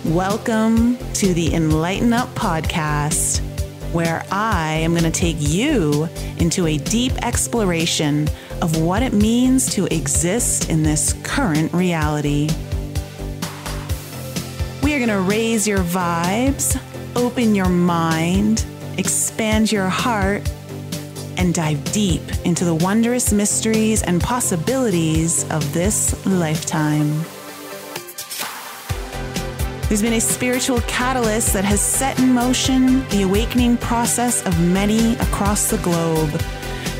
Welcome to the Enlighten podcast, where I am going to take you into a deep exploration of what it means to exist in this current reality. We are going to raise your vibes, open your mind, expand your heart, and dive deep into the wondrous mysteries and possibilities of this lifetime. There's been a spiritual catalyst that has set in motion the awakening process of many across the globe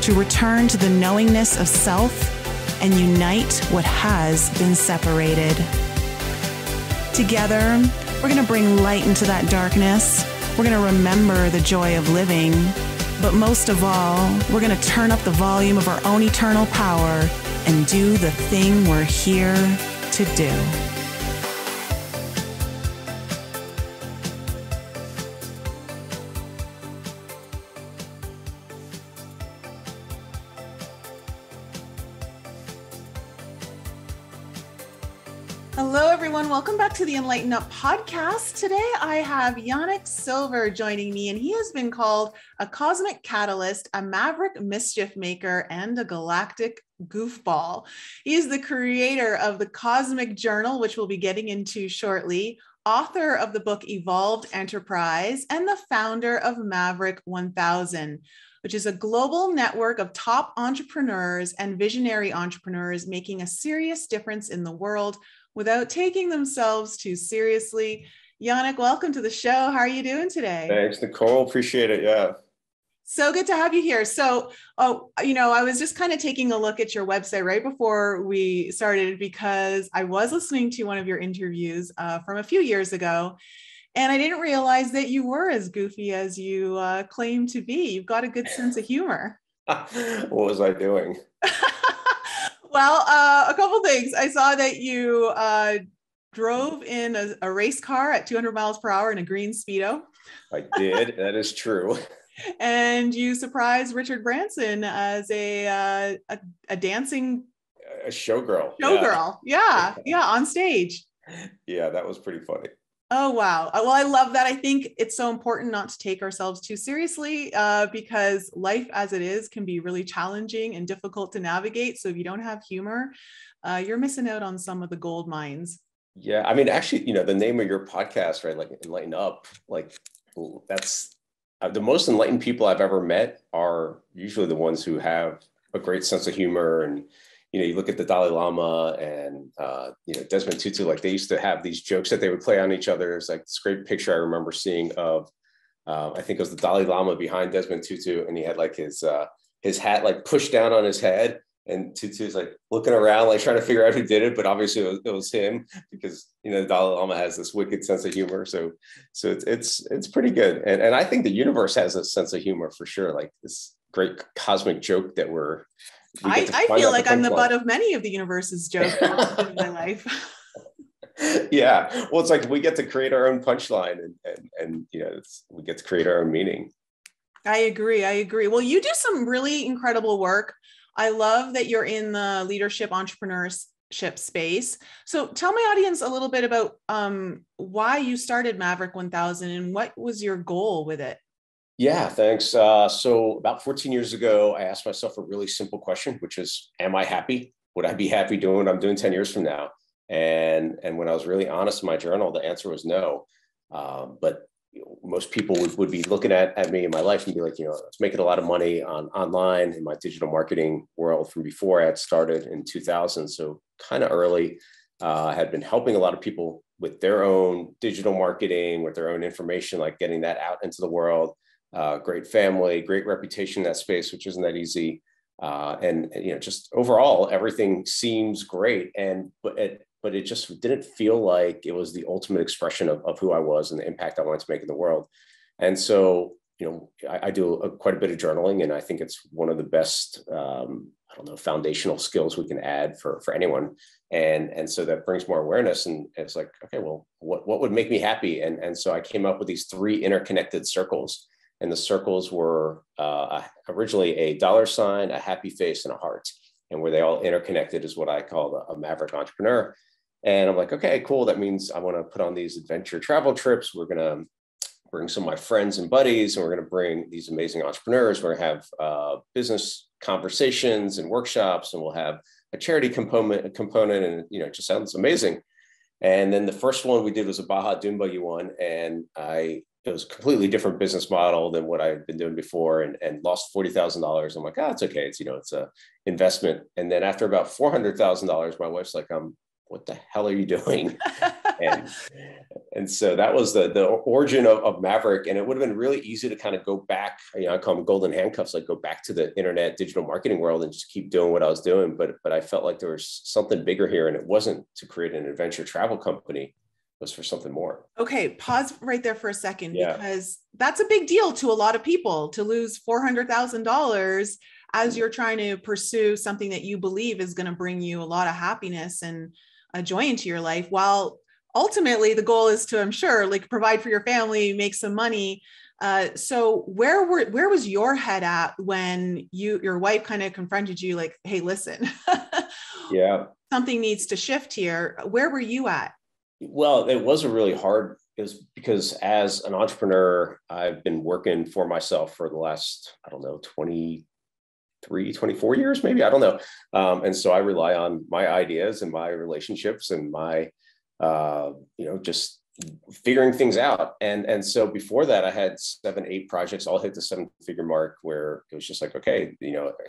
to return to the knowingness of self and unite what has been separated. Together, we're going to bring light into that darkness. We're going to remember the joy of living. But most of all, we're going to turn up the volume of our own eternal power and do the thing we're here to do. Hello, everyone. Welcome back to the Enlighten podcast. Today, I have Yanik Silver joining me, and he has been called a cosmic catalyst, a Maverick Mischief-maker, and a Galactic Goofball. He is the creator of the Cosmic Journal, which we'll be getting into shortly, author of the book Evolved Enterprise, and the founder of Maverick 1000, which is a global network of top entrepreneurs and visionary entrepreneurs making a serious difference in the world without taking themselves too seriously. Yanik, welcome to the show. How are you doing today? Thanks, Nicole. Appreciate it. Yeah. So good to have you here. So, I was just kind of taking a look at your website right before we started because I was listening to one of your interviews from a few years ago, and I didn't realize that you were as goofy as you claim to be. You've got a good sense of humor. What was I doing? Well, a couple things. I saw that you drove in a race car at 200 miles per hour in a green Speedo. I did. That is true. And you surprised Richard Branson as a dancing... A showgirl. Yeah, on stage. Yeah, that was pretty funny. Oh, wow. Well, I love that. I think it's so important not to take ourselves too seriously because life as it is can be really challenging and difficult to navigate. So if you don't have humor, you're missing out on some of the gold mines. Yeah. I mean, actually, the name of your podcast, right? Like Enlighten Up, like that's the most enlightened people I've ever met are usually the ones who have a great sense of humor. And you look at the Dalai Lama and, Desmond Tutu, like they used to have these jokes that they would play on each other. It's like this great picture I remember seeing of, I think it was the Dalai Lama behind Desmond Tutu. And he had like his hat like pushed down on his head. And Tutu's like looking around, like trying to figure out who did it. But obviously it was him because, the Dalai Lama has this wicked sense of humor. So it's pretty good. And I think the universe has a sense of humor for sure. Like this great cosmic joke that I feel like I'm the butt of many of the universe's jokes in my life. Yeah. Well, it's like we get to create our own punchline and we get to create our own meaning. I agree. Well, you do some really incredible work. I love that you're in the leadership entrepreneurship space. So tell my audience a little bit about why you started Maverick 1000 and what was your goal with it? Yeah, thanks. So about 14 years ago, I asked myself a really simple question, which is, am I happy? Would I be happy doing what I'm doing 10 years from now? And when I was really honest in my journal, the answer was no. But most people would be looking at me in my life and be like, I was making a lot of money online in my digital marketing world from before I had started in 2000. So kind of early, I had been helping a lot of people with their own digital marketing, with their own information, like getting that out into the world. Great family, great reputation in that space, which isn't that easy. And just overall, everything seems great. But it just didn't feel like it was the ultimate expression of who I was and the impact I wanted to make in the world. And so, I do quite a bit of journaling, and I think it's one of the best, foundational skills we can add for anyone. And so that brings more awareness, and it's like, okay, well, what would make me happy? And so I came up with these 3 interconnected circles. And the circles were originally a $, a happy face, and a heart. And where they all interconnected is what I call a maverick entrepreneur. And I'm like, okay, cool. That means I want to put on these adventure travel trips. We're going to bring some of my friends and buddies, and we're going to bring these amazing entrepreneurs. We're going to have business conversations and workshops, and we'll have a charity component, and it just sounds amazing. And then the first one we did was a Baja Dune Buggy one, and it was a completely different business model than what I had been doing before, and lost $40,000. I'm like, it's okay. It's a investment. And then after about $400,000, my wife's like, what the hell are you doing? and so that was the origin of Maverick. And it would have been really easy to kind of go back, I call them golden handcuffs, like go back to the internet digital marketing world and just keep doing what I was doing. But I felt like there was something bigger here, and it wasn't to create an adventure travel company. It was for something more. Okay, pause right there for a second, Yeah. because that's a big deal to a lot of people, to lose $400,000 as you're trying to pursue something that you believe is going to bring you a lot of happiness and a joy into your life, while ultimately the goal is to, I'm sure, like provide for your family, make some money. So where was your head at when your wife kind of confronted you like, hey, listen, yeah, something needs to shift here? Where were you at? Well, it was a really hard, it was because as an entrepreneur, I've been working for myself for the last, 24 years, maybe, I don't know. And so I rely on my ideas and my relationships and my, just figuring things out. And so before that, I had 7-8 projects, all hit the 7-figure mark, where it was just like, okay,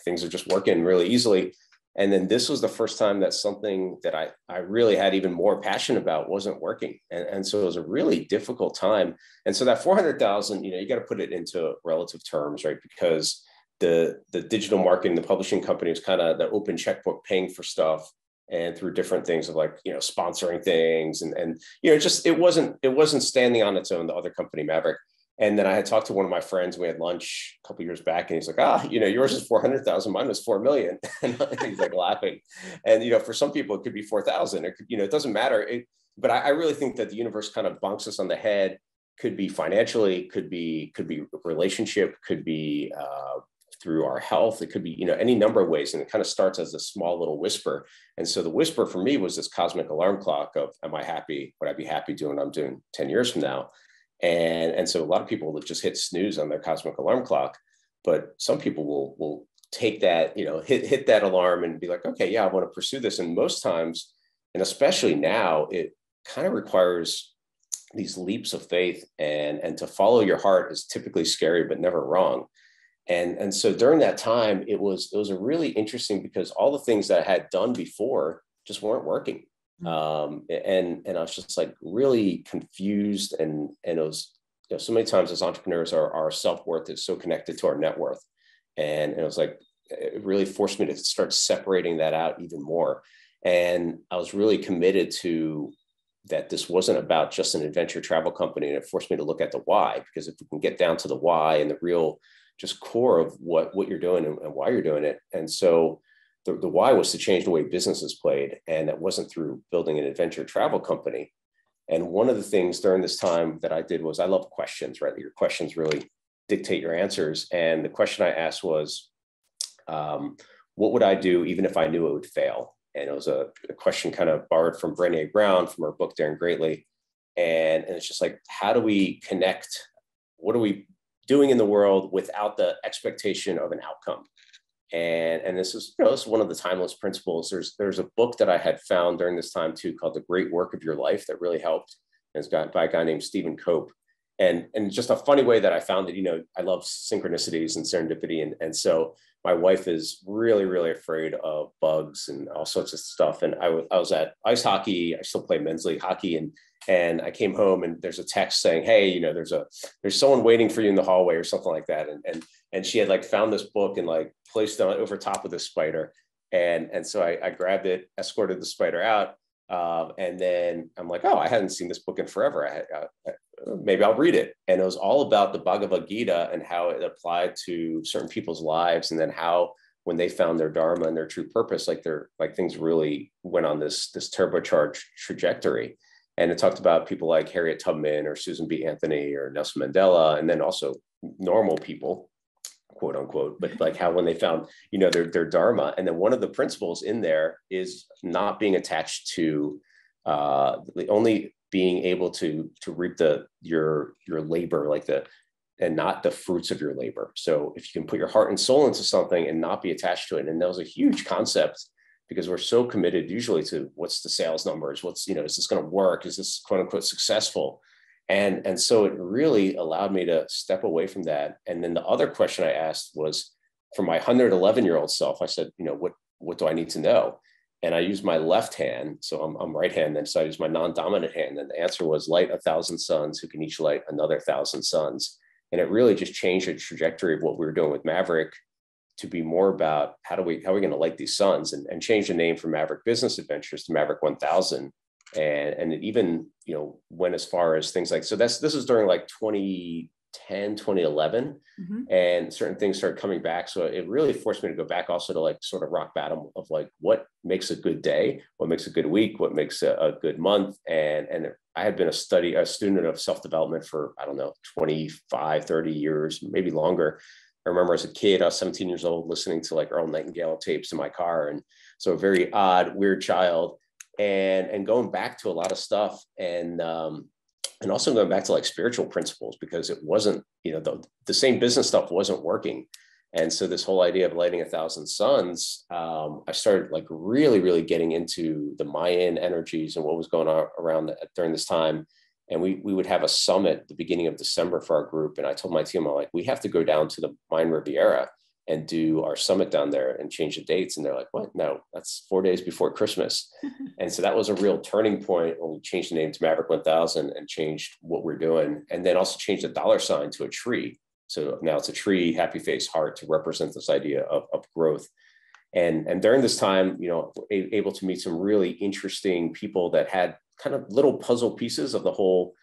things are just working really easily. And then this was the first time that something that I really had even more passion about wasn't working. And so it was a really difficult time. And so that 400,000, you got to put it into relative terms, right? Because the digital marketing, the publishing company is kind of the open checkbook, paying for stuff, and through different things of like, sponsoring things. And it wasn't standing on its own, the other company, Maverick. And then I had talked to one of my friends. We had lunch a couple of years back, and he's like, yours is 400,000, mine was 4 million. And he's like laughing. And, for some people, it could be 4,000. It could, it doesn't matter. But I really think that the universe kind of bonks us on the head. Could be financially, could be relationship, could be through our health. It could be, any number of ways. And it kind of starts as a small little whisper. And so the whisper for me was this cosmic alarm clock of, am I happy? Would I be happy doing what I'm doing 10 years from now? And so a lot of people will just hit snooze on their cosmic alarm clock, but some people will take that, hit that alarm and be like, okay, yeah, I want to pursue this. And most times, and especially now, it kind of requires these leaps of faith, and to follow your heart is typically scary, but never wrong. And so during that time, it was a really interesting, because all the things that I had done before just weren't working. And I was just like really confused, and it was, so many times as entrepreneurs, our self-worth is so connected to our net worth. And it was like, it really forced me to start separating that out even more. And I was really committed to that this wasn't about just an adventure travel company. And it forced me to look at the why, because if we can get down to the why and the real just core of what you're doing and why you're doing it. And so the why was to change the way business is played. And that wasn't through building an adventure travel company. And one of the things during this time that I did was, I love questions, right? Your questions really dictate your answers. And the question I asked was, what would I do even if I knew it would fail? And it was a question kind of borrowed from Brené Brown from her book, Daring Greatly. And it's just like, how do we connect? What are we doing in the world without the expectation of an outcome? And this is, this is one of the timeless principles. There's a book that I had found during this time too, called The Great Work of Your Life, that really helped. And it's got by a guy named Stephen Cope. And just a funny way that I found it, I love synchronicities and serendipity. And so my wife is really, really afraid of bugs and all sorts of stuff. And I was at ice hockey. I still play men's league hockey. And I came home, and there's a text saying, hey, there's someone waiting for you in the hallway or something like that. And she had like found this book and like placed it over top of the spider. And so I grabbed it, escorted the spider out. And then I'm like, I hadn't seen this book in forever. Maybe I'll read it. And it was all about the Bhagavad Gita and how it applied to certain people's lives. And then how, when they found their dharma and their true purpose, things really went on this turbocharged trajectory. And it talked about people like Harriet Tubman or Susan B. Anthony or Nelson Mandela, and then also normal people, quote unquote, but like how when they found, their dharma. And then one of the principles in there is not being attached to the only being able to reap your labor, and not the fruits of your labor. So if you can put your heart and soul into something and not be attached to it. And that was a huge concept, because we're so committed usually to what's the sales numbers, is this going to work? Is this quote unquote successful? And so it really allowed me to step away from that. And then the other question I asked was, for my 111-year-old self, I said, what do I need to know? And I used my left hand. So I'm right-handed. So I used my non-dominant hand. And the answer was, light 1,000 suns who can each light another 1,000 suns. And it really just changed the trajectory of what we were doing with Maverick to be more about how are we going to light these suns, and change the name from Maverick Business Adventures to Maverick 1000. And it even, went as far as things like, so this is during like 2010, 2011, and certain things started coming back. So it really forced me to go back also to like sort of rock bottom of like, what makes a good day, what makes a good week, what makes a good month. And I had been a student of self-development for, I don't know, 25, 30 years, maybe longer. I remember as a kid, I was 17 years old, listening to like Earl Nightingale tapes in my car. And so a very odd, weird child, and going back to a lot of stuff, and also going back to like spiritual principles, because it wasn't, the same business stuff wasn't working. And so this whole idea of lighting 1,000 suns, I started like really, really getting into the Mayan energies and what was going on around during this time. And we would have a summit at the beginning of December for our group. And I told my team, I'm like, we have to go down to the Mayan Riviera and do our summit down there and change the dates. And they're like, what? No, that's 4 days before Christmas. And so that was a real turning point when we changed the name to Maverick 1000 and changed what we're doing. And then also changed the dollar sign to a tree. So now it's a tree, happy face, heart, to represent this idea of growth. And during this time, able to meet some really interesting people that had kind of little puzzle pieces of the whole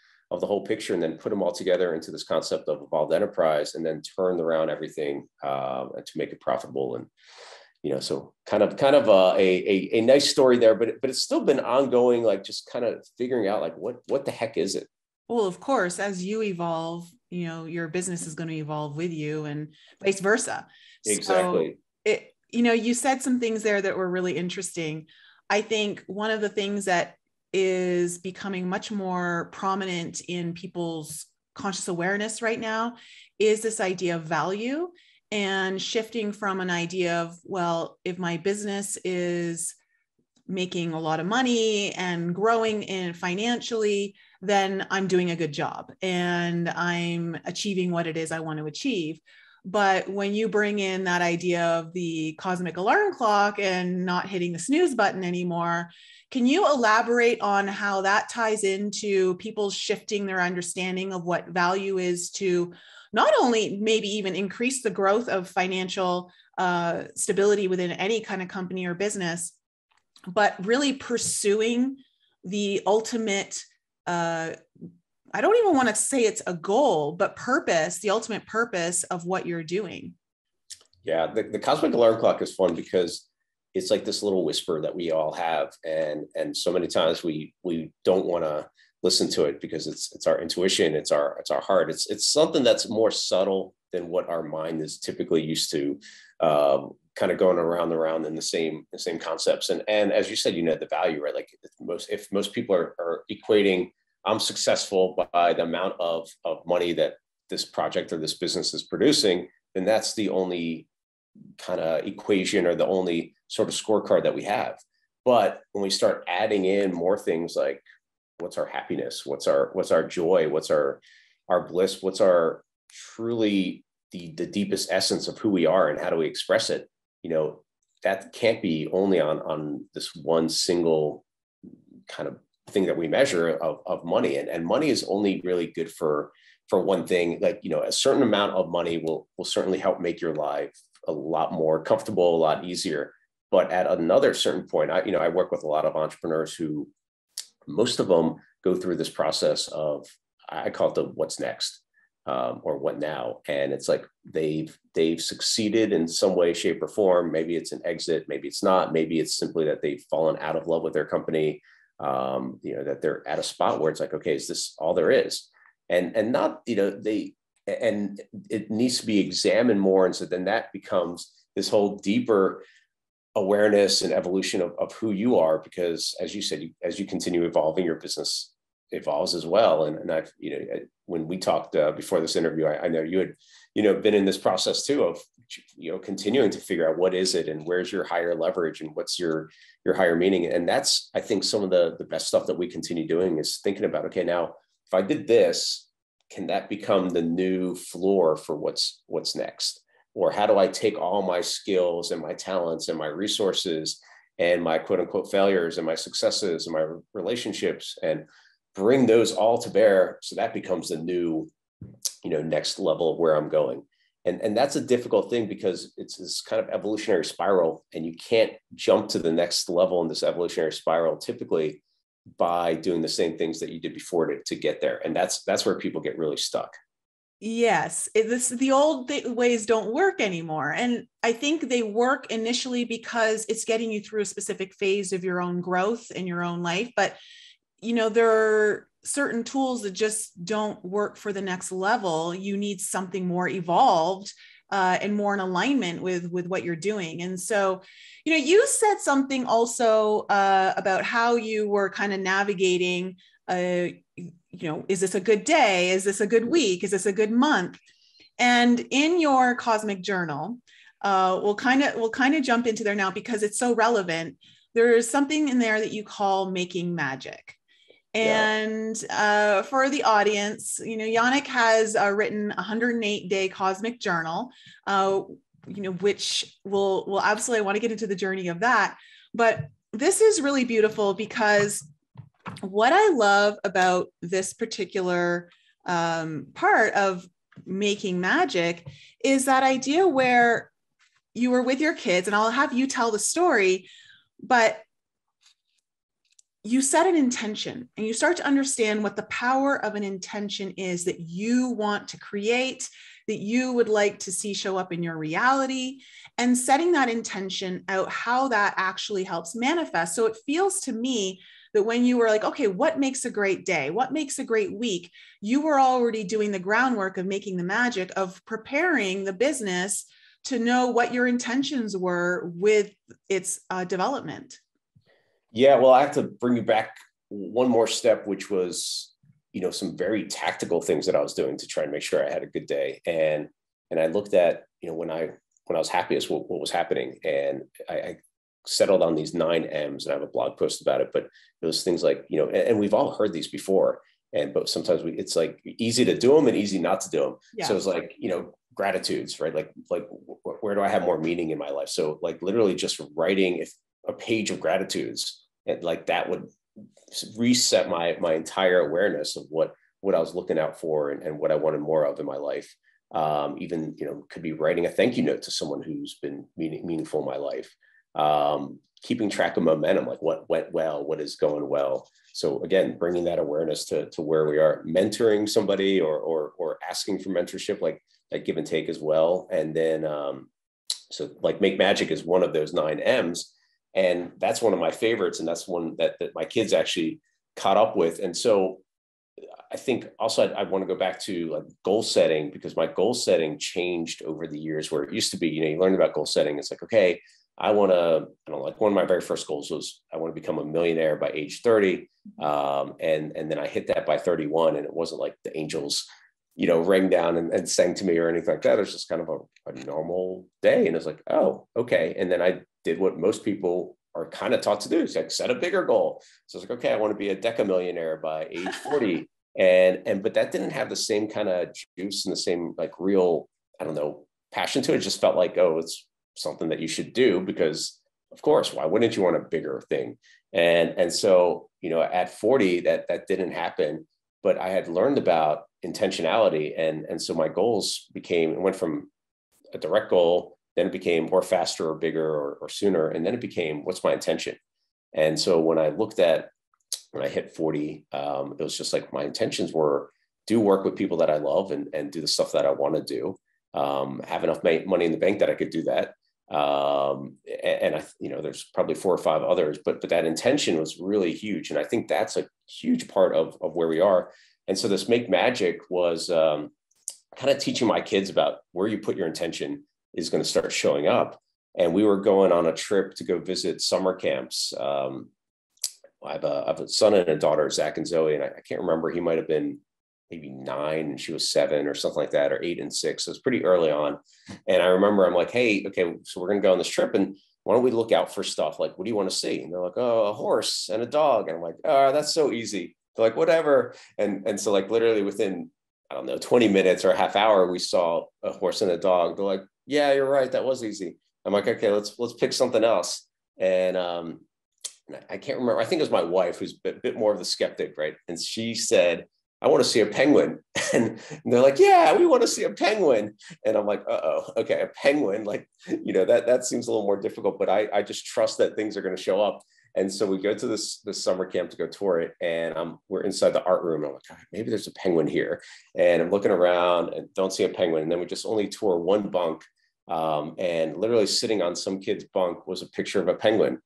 picture, and then put them all together into this concept of evolved enterprise, and then turned around everything to make it profitable. And so kind of a nice story there, but it's still been ongoing, like just kind of figuring out like what the heck is it? Well, of course, as you evolve, your business is going to evolve with you, and vice versa. Exactly. So you said some things there that were really interesting. I think one of the things that is becoming much more prominent in people's conscious awareness right now is this idea of value, and shifting from an idea of, well, if my business is making a lot of money and growing in financially, then I'm doing a good job and I'm achieving what it is I want to achieve. But when you bring in that idea of the cosmic alarm clock and not hitting the snooze button anymore, can you elaborate on how that ties into people shifting their understanding of what value is, to not only maybe even increase the growth of financial stability within any kind of company or business, but really pursuing the ultimate, I don't even want to say it's a goal, but purpose, the ultimate purpose of what you're doing? Yeah, the cosmic alarm clock is fun because it's like this little whisper that we all have. And so many times we don't want to listen to it because it's our intuition, it's our heart. It's something that's more subtle than what our mind is typically used to, kind of going around in the same concepts. And as you said, the value, right? Like if most people are equating, I'm successful by the amount of money that this project or this business is producing, then that's the only kind of equation or the only sort of scorecard that we have. But when we start adding in more things like, what's our happiness? What's our joy? What's our bliss? What's our truly the deepest essence of who we are, and how do we express it? That can't be only on this one single kind of thing that we measure of money. And money is only really good for one thing. Like, a certain amount of money will certainly help make your life a lot more comfortable, a lot easier. But at another certain point, I work with a lot of entrepreneurs who, most of them go through this process of, I call it the what's next, or what now. And it's like they've succeeded in some way, shape, or form. Maybe it's an exit, maybe it's not. Maybe it's simply that they've fallen out of love with their company. That they're at a spot where it's like, okay, is this all there is? And not, and it needs to be examined more. And so then that becomes this whole deeper awareness and evolution of who you are, because as you said, as you continue evolving, your business evolves as well. And I've, when we talked before this interview, I know you had, been in this process too of, continuing to figure out what is it and where's your higher leverage and what's your higher meaning. And that's, I think, some of the best stuff that we continue doing is thinking about, okay, now if I did this, can that become the new floor for what's next? Or how do I take all my skills and my talents and my resources and my quote unquote failures and my successes and my relationships and bring those all to bear, so that becomes the new, next level of where I'm going. And that's a difficult thing, because it's this kind of evolutionary spiral, and you can't jump to the next level in this evolutionary spiral typically by doing the same things that you did before to get there. And that's where people get really stuck. Yes, the old ways don't work anymore. And I think they work initially because it's getting you through a specific phase of your own growth in your own life. But, there are certain tools that just don't work for the next level. You need something more evolved and more in alignment with what you're doing. And so, you said something also about how you were kind of navigating, is this a good day? Is this a good week? Is this a good month? And in your cosmic journal, we'll kind of jump into there now because it's so relevant. There's something in there that you call making magic. And for the audience, Yanik has written a 108-day cosmic journal, which will absolutely, I want to get into the journey of that. But this is really beautiful, because what I love about this particular part of making magic is that idea where you were with your kids, and I'll have you tell the story, but you set an intention and you start to understand what the power of an intention is that you want to create, that you would like to see show up in your reality, and setting that intention out, how that actually helps manifest. So it feels to me that when you were like, okay, what makes a great day? What makes a great week? You were already doing the groundwork of making the magic, of preparing the business to know what your intentions were with its development. Yeah, well, I have to bring you back one more step, which was, some very tactical things that I was doing to try and make sure I had a good day. And I looked at, when I was happiest, what was happening. And I settled on these 9 M's, and I have a blog post about it. But those things like, and we've all heard these before, but sometimes it's like easy to do them and easy not to do them. Yeah. So it's like, gratitudes, right? Like where do I have more meaning in my life? So like literally just writing a page of gratitudes, and like that would reset my entire awareness of what I was looking out for and what I wanted more of in my life. Even, could be writing a thank you note to someone who's been meaningful in my life. Keeping track of momentum, like what went well, what is going well. So again, bringing that awareness to where we are, mentoring somebody or asking for mentorship, like that give and take as well. And then, so like make magic is one of those 9 M's. And that's one of my favorites. And that's one that my kids actually caught up with. And so I think also I want to go back to like goal setting, because my goal setting changed over the years, where it used to be, you learn about goal setting. It's like, okay, like one of my very first goals was I want to become a millionaire by age 30. And then I hit that by 31, and it wasn't like the angels, rang down and sang to me or anything like that. It was just kind of a normal day. And it's like, oh, okay. And then I did what most people are kind of taught to do. It's like set a bigger goal. So it's like, okay, I want to be a decamillionaire by age 40. But that didn't have the same kind of juice and the same like real, passion to it. It just felt like, oh, it's something that you should do because of course, why wouldn't you want a bigger thing? And so, at 40, that didn't happen, but I had learned about intentionality. And so my goals went from a direct goal, then it became or faster or bigger or sooner. And then it became, what's my intention? And so when I hit 40, it was just like my intentions were do work with people that I love and do the stuff that I want to do, have enough money in the bank that I could do that. There's probably 4 or 5 others, but that intention was really huge. And I think that's a huge part of where we are. And so this Make Magic was kind of teaching my kids about where you put your intention is going to start showing up. And we were going on a trip to go visit summer camps. I have a son and a daughter, Zach and Zoe, and I can't remember. He might have been maybe 9 and she was 7 or something like that, or 8 and 6. So it was pretty early on. And I remember I'm like, hey, okay, so we're going to go on this trip, and why don't we look out for stuff? Like, what do you want to see? And they're like, oh, a horse and a dog. And I'm like, oh, that's so easy. They're like, whatever. And so like literally within, I don't know, 20 minutes or a half hour, we saw a horse and a dog. They're like, yeah, you're right. That was easy. I'm like, okay, let's pick something else. And I can't remember. I think it was my wife who's a bit more of the skeptic, right? And she said, I want to see a penguin. And they're like, yeah, we want to see a penguin. And I'm like, uh-oh, okay, a penguin. Like, that seems a little more difficult, but I just trust that things are going to show up. And so we go to this summer camp to go tour it. And we're inside the art room. And I'm like, God, maybe there's a penguin here. And I'm looking around and don't see a penguin. And then we just only tour one bunk. And literally sitting on some kid's bunk was a picture of a penguin.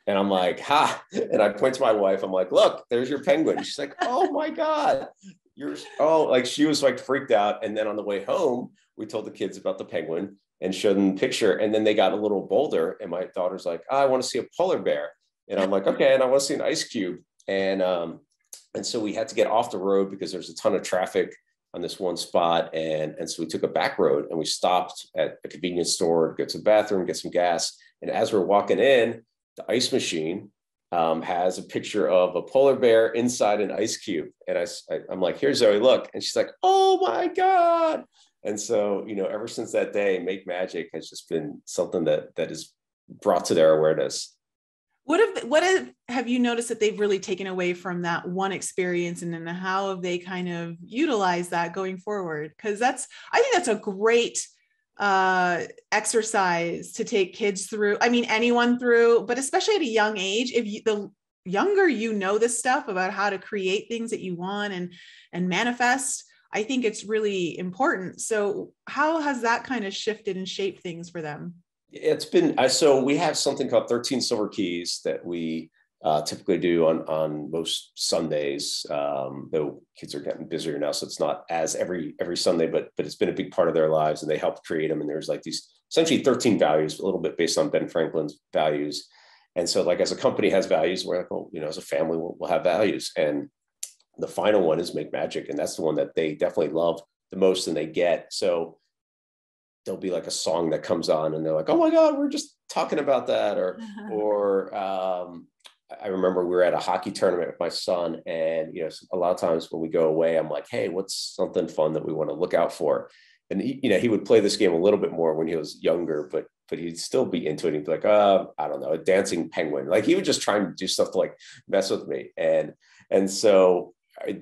And I'm like, ha. And I point to my wife. I'm like, look, there's your penguin. She's like, oh my God. Like she was like freaked out. And then on the way home, we told the kids about the penguin and showed them the picture. And then they got a little bolder. And my daughter's like, I want to see a polar bear. And I'm like, okay. And I want to see an ice cube. And so we had to get off the road because there's a ton of traffic on this one spot. And so we took a back road and we stopped at a convenience store to go to the bathroom, get some gas. And as we're walking in, the ice machine has a picture of a polar bear inside an ice cube. And I'm like, here, Zoe, look. And she's like, oh my God. And so, ever since that day, Make Magic has just been something that is brought to their awareness. Have you noticed that they've really taken away from that one experience, and then how have they kind of utilized that going forward? Because I think that's a great exercise to take kids through. I mean, anyone through, but especially at a young age, the younger this stuff about how to create things that you want and manifest, I think it's really important. So how has that kind of shifted and shaped things for them? It's been, so we have something called 13 Silver Keys that we typically do on most Sundays, though kids are getting busier now. So it's not as every Sunday, but it's been a big part of their lives, and they helped create them. And there's like these essentially 13 values, a little bit based on Ben Franklin's values. And so like, as a company has values, we're like, well, as a family, we'll have values. And the final one is Make Magic. And that's the one that they definitely love the most and they get. So there'll be like a song that comes on and they're like, oh my God, we're just talking about that. Or I remember we were at a hockey tournament with my son, and, a lot of times when we go away, I'm like, hey, what's something fun that we want to look out for? And he would play this game a little bit more when he was younger, but he'd still be into it. He'd be like, I don't know, a dancing penguin. Like he would just try and do stuff to like mess with me. And so I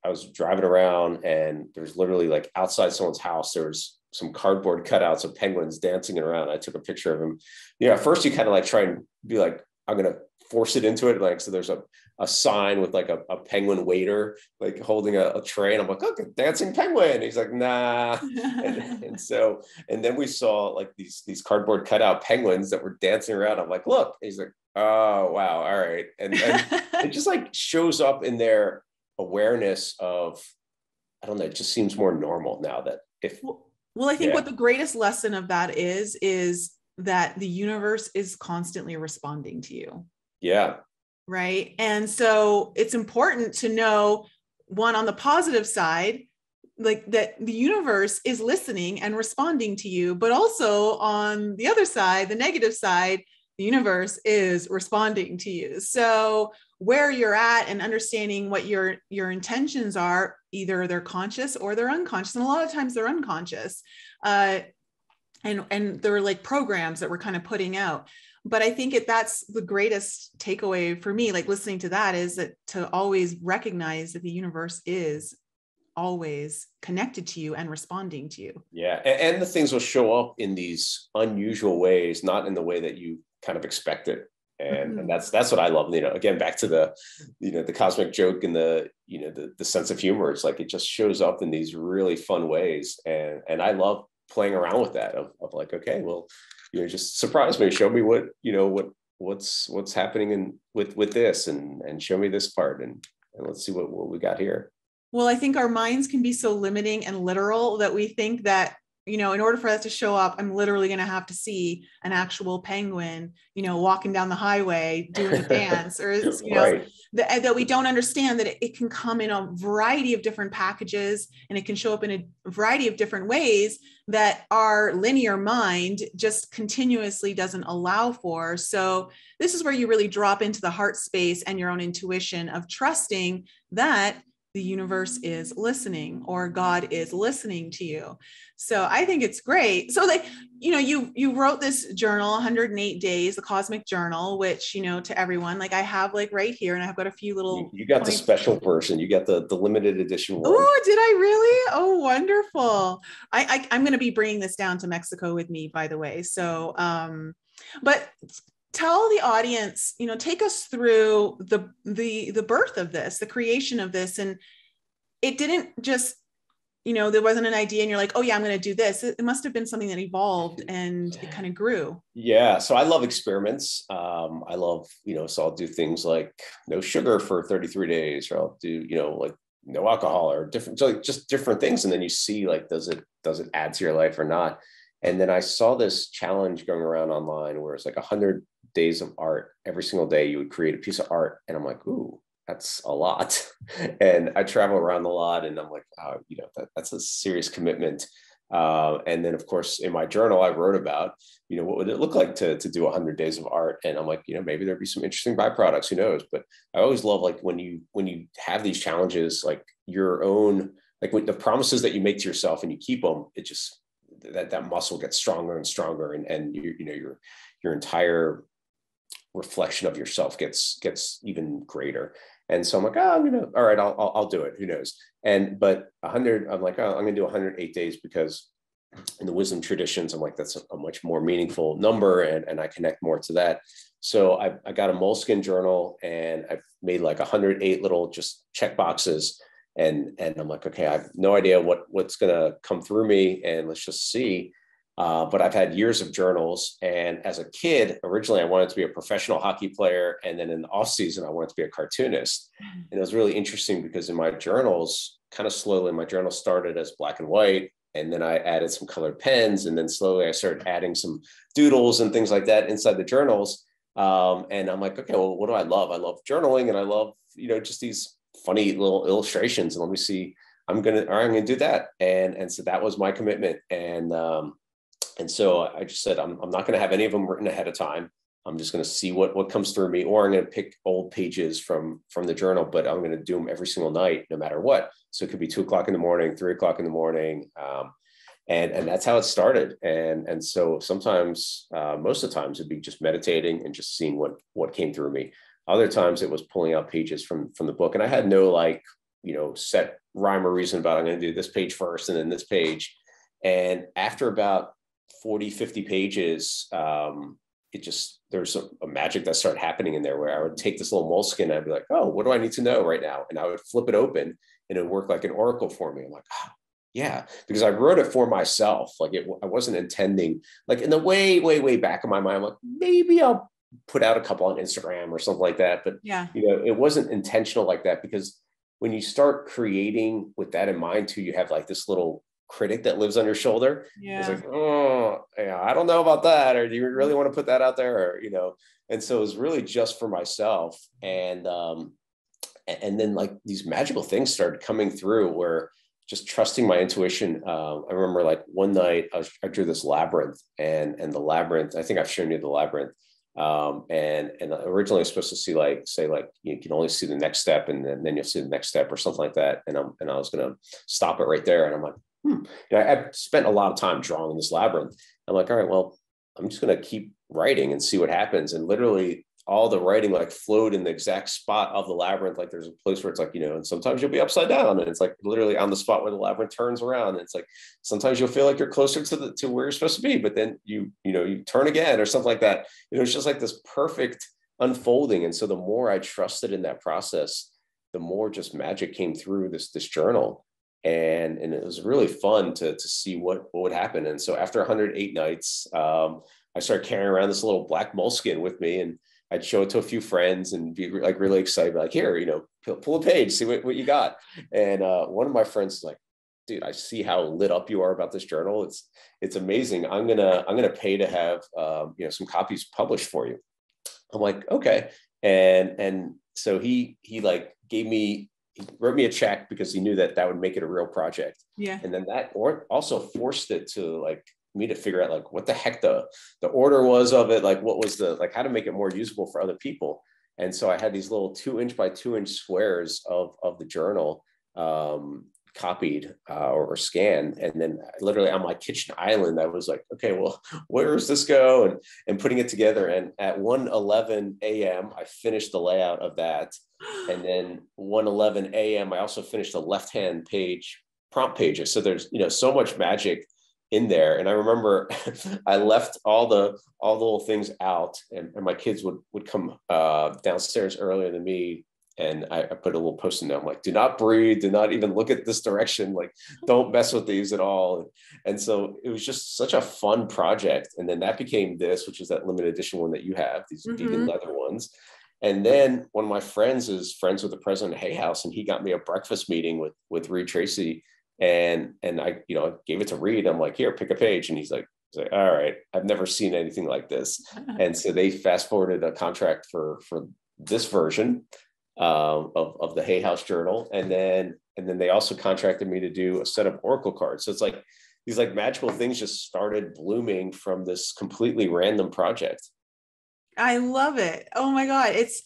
was driving around, and there's literally like outside someone's house, there was some cardboard cutouts of penguins dancing around. I took a picture of them. At first you kind of like try and be like, I'm going to force it into it. Like, so there's a sign with like a penguin waiter, like holding a tray. And I'm like, look, a dancing penguin. He's like, nah. and then we saw like these cardboard cutout penguins that were dancing around. I'm like, look. He's like, oh, wow. All right. And it just like shows up in their awareness of, I don't know, it just seems more normal now that Well, I think what the greatest lesson of that is that the universe is constantly responding to you. Yeah. Right. And so it's important to know, one, on the positive side, like that the universe is listening and responding to you, but also on the other side, the negative side, the universe is responding to you. So where you're at and understanding what your intentions are, either they're conscious or they're unconscious. And a lot of times they're unconscious. And they're like programs that we're kind of putting out. But I think that's the greatest takeaway for me, like listening to that, is that to always recognize that the universe is always connected to you and responding to you. Yeah. And the things will show up in these unusual ways, not in the way that you kind of expect it. And that's what I love, again, back to the cosmic joke and the sense of humor. It's like, it just shows up in these really fun ways. And I love playing around with that of like, okay, well, just surprise me, show me what's happening with this and show me this part. And let's see what we got here. Well, I think our minds can be so limiting and literal that we think that in order for that to show up, I'm literally going to have to see an actual penguin, walking down the highway doing a dance, or, Right. that we don't understand that it can come in a variety of different packages, and it can show up in a variety of different ways that our linear mind just continuously doesn't allow for. So this is where you really drop into the heart space and your own intuition of trusting that the universe is listening, or God is listening to you. So I think it's great. So you wrote this journal, 108 days, the Cosmic Journal, which, to everyone, I have right here, and I've got a few little You got points. the special version. You got the limited edition one. Oh, did I really? Oh, wonderful. I'm going to be bringing this down to Mexico with me, by the way. So, but tell the audience, take us through the birth of this, the creation of this. And it didn't just, there wasn't an idea and you're like, oh yeah, I'm going to do this. It must have been something that evolved and it kind of grew. Yeah. So I love experiments. I love, so I'll do things like no sugar for 33 days, or I'll do, like no alcohol, or different, so just different things. And then you see, does it add to your life or not? And then I saw this challenge going around online where it's 100 days of art. Every single day you would create a piece of art. And I'm like, ooh, that's a lot. And I travel around a lot, and I'm like, oh, that's a serious commitment. And then of course, in my journal, I wrote about, what would it look like to do 100 days of art? And I'm like, maybe there'd be some interesting byproducts, who knows? But I always love, when you have these challenges, your own, with the promises that you make to yourself and you keep them, it just, that muscle gets stronger and stronger. And your entire reflection of yourself gets even greater. And so I'm like, all right, I'll do it. Who knows? But 100, I'm like, oh, I'm going to do 108 days, because in the wisdom traditions, I'm like, that's a much more meaningful number. And I connect more to that. So I got a moleskin journal, and I've made 108 little just check boxes. And I'm like, okay, I have no idea what's going to come through me, and let's just see. But I've had years of journals. And as a kid, originally, I wanted to be a professional hockey player. And then in the off season, I wanted to be a cartoonist. And it was really interesting because in my journals, kind of slowly, my journal started as black and white. And then I added some colored pens. And then slowly I started adding some doodles and things like that inside the journals. And I'm like, okay, well, what do I love? I love journaling, and I love, just these funny little illustrations. And let me see, I'm going to do that. And so that was my commitment. And so I just said, I'm not going to have any of them written ahead of time. I'm just going to see what comes through me, or I'm going to pick old pages from the journal, but I'm going to do them every single night, no matter what. So it could be 2 o'clock in the morning, 3 o'clock in the morning. And that's how it started. And so sometimes, most of the times, it'd be just meditating and just seeing what came through me. Other times it was pulling out pages from the book. And I had no set rhyme or reason about, I'm going to do this page first and then this page. And after about 40, 50 pages, there's a magic that started happening in there, where I would take this little moleskin and I'd be like, oh, what do I need to know right now? And I would flip it open, and it would work like an oracle for me. I'm like, oh, yeah, because I wrote it for myself. I wasn't intending, in the way back of my mind, I'm like, maybe I'll put out a couple on Instagram or something like that. But yeah, it wasn't intentional like that, because when you start creating with that in mind too, you have this little critic that lives on your shoulder. Yeah. It's like, oh, yeah, I don't know about that. Or do you really want to put that out there? Or, and so it was really just for myself. And then these magical things started coming through, where just trusting my intuition. I remember one night I drew this labyrinth, and the labyrinth, I think I've shown you the labyrinth. And originally I was supposed to see say you can only see the next step, and then you'll see the next step or something like that. And I was going to stop it right there. And I'm like, I spent a lot of time drawing this labyrinth. I'm like, all right, well, I'm just going to keep writing and see what happens. And literally all the writing flowed in the exact spot of the labyrinth. There's a place where it's and sometimes you'll be upside down, and it's literally on the spot where the labyrinth turns around. And it's sometimes you'll feel you're closer to where you're supposed to be, but then you turn again or something like that. It's just this perfect unfolding. And so the more I trusted in that process, the more just magic came through this journal. And it was really fun to see what would happen. And so after 108 nights, I started carrying around this little black moleskin with me, and I'd show it to a few friends and be really excited, here, pull a page, see what you got. And one of my friends was like, dude, I see how lit up you are about this journal. It's amazing. I'm gonna pay to have some copies published for you. I'm like, okay. And so he like he wrote me a check because he knew that would make it a real project. Yeah. And then that also forced it to like me to figure out like what the heck the order was of it, like what was how to make it more usable for other people. And so I had these little 2-inch by 2-inch squares of the journal copied or scanned. And then literally on my kitchen island, I was like, okay, well, where does this go? And putting it together. And at 1:11 a.m., I finished the layout of that. And then 1:11 a.m., I also finished the left-hand page prompt pages. So there's, so much magic in there. And I remember I left all the little things out, and my kids would come downstairs earlier than me. And I put a little post-it note. I'm like, do not breathe, do not even look at this direction. Like, don't mess with these at all. And so it was just such a fun project. And then that became this, which is that limited edition one that you have, these vegan leather ones. And then one of my friends is friends with the president of Hay House, and he got me a breakfast meeting with Reed Tracy. And I, gave it to Reed. I'm like, here, pick a page. And he's like, all right, I've never seen anything like this. And so they fast forwarded a contract for this version of the Hay House Journal. And then they also contracted me to do a set of Oracle cards. So it's like these like magical things just started blooming from this completely random project. I love it. Oh my God. It's,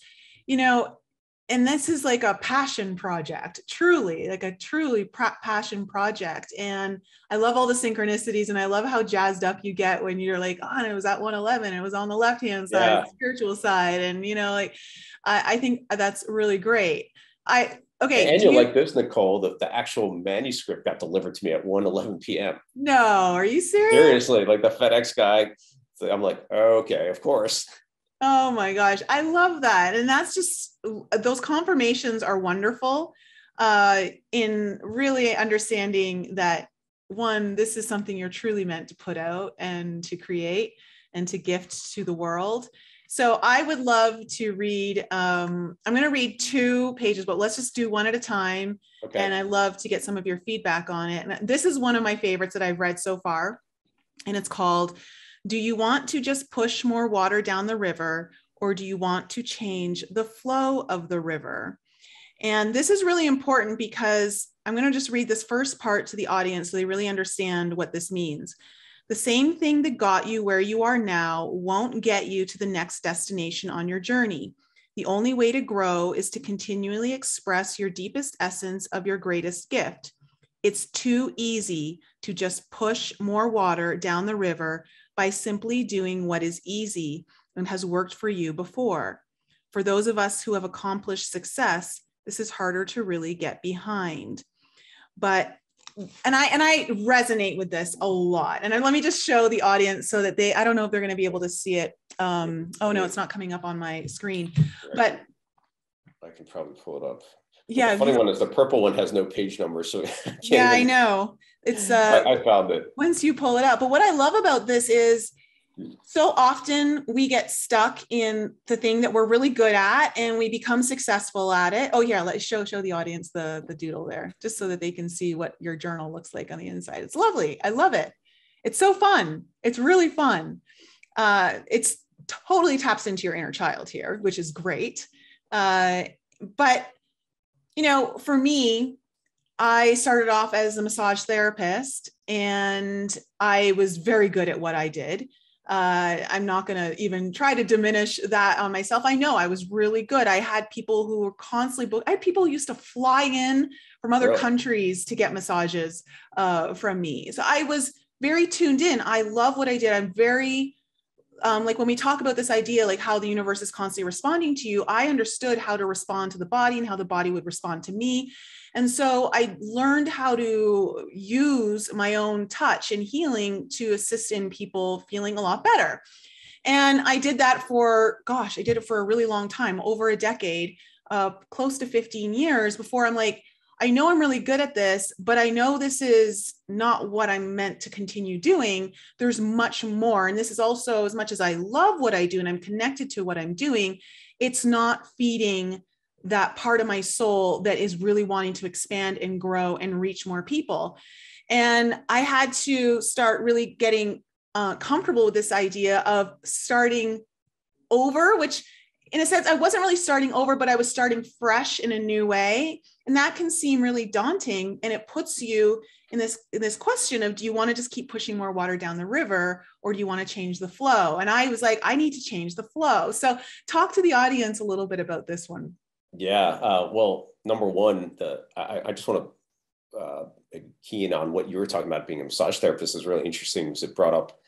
and this is like a passion project, truly, like a truly passion project. And I love all the synchronicities, and I love how jazzed up you get when you're like, oh, and it was at 1:11, it was on the left-hand side, the spiritual side. And, I think that's really great. Okay. And you'll like this, Nicole, the actual manuscript got delivered to me at 1:11 p.m. No, are you serious? Seriously, like the FedEx guy. So I'm like, okay, of course. Oh my gosh. I love that. And that's just, those confirmations are wonderful in really understanding that, one, this is something you're truly meant to put out and to create and to gift to the world. So I would love to read, I'm going to read 2 pages, but let's just do one at a time. Okay. And I love to get some of your feedback on it. And this is one of my favorites that I've read so far. And it's called, do you want to just push more water down the river, or do you want to change the flow of the river? And this is really important because I'm going to just read this first part to the audience so they really understand what this means. The same thing that got you where you are now won't get you to the next destination on your journey. The only way to grow is to continually express your deepest essence of your greatest gift. It's too easy to just push more water down the river by simply doing what is easy and has worked for you before. For those of us who have accomplished success, this is harder to really get behind. And I resonate with this a lot. And let me just show the audience so that I don't know if they're going to be able to see it. Oh no, it's not coming up on my screen, but I can probably pull it up. Yeah. The funny one is the purple one has no page number. So I know. It's I found it once you pull it up. But what I love about this is so often we get stuck in the thing that we're really good at and we become successful at it. Oh yeah, let's show the audience the doodle there, just so that they can see what your journal looks like on the inside. It's lovely. I love it. It's so fun. It's really fun. It's totally taps into your inner child here, which is great. But for me, I started off as a massage therapist and I was very good at what I did. I'm not going to even try to diminish that on myself. I know I was really good. I had people who were constantly booked. I had people who used to fly in from other countries to get massages from me. So I was very tuned in. I love what I did. I'm very, like when we talk about this idea, like how the universe is constantly responding to you, I understood how to respond to the body and how the body would respond to me. And so I learned how to use my own touch and healing to assist in people feeling a lot better. And I did that I did it for a really long time, over a decade, close to 15 years before I'm like, I know I'm really good at this, but I know this is not what I'm meant to continue doing. There's much more. And this is also, as much as I love what I do and I'm connected to what I'm doing, it's not feeding that part of my soul that is really wanting to expand and grow and reach more people. And I had to start really getting comfortable with this idea of starting over, which in a sense, I wasn't really starting over, but I was starting fresh in a new way. And that can seem really daunting. And it puts you in this question of, do you want to just keep pushing more water down the river, or do you want to change the flow? And I was like, I need to change the flow. So talk to the audience a little bit about this one. Yeah. Well, number one, I just want to key in on what you were talking about being a massage therapist is really interesting, because it brought up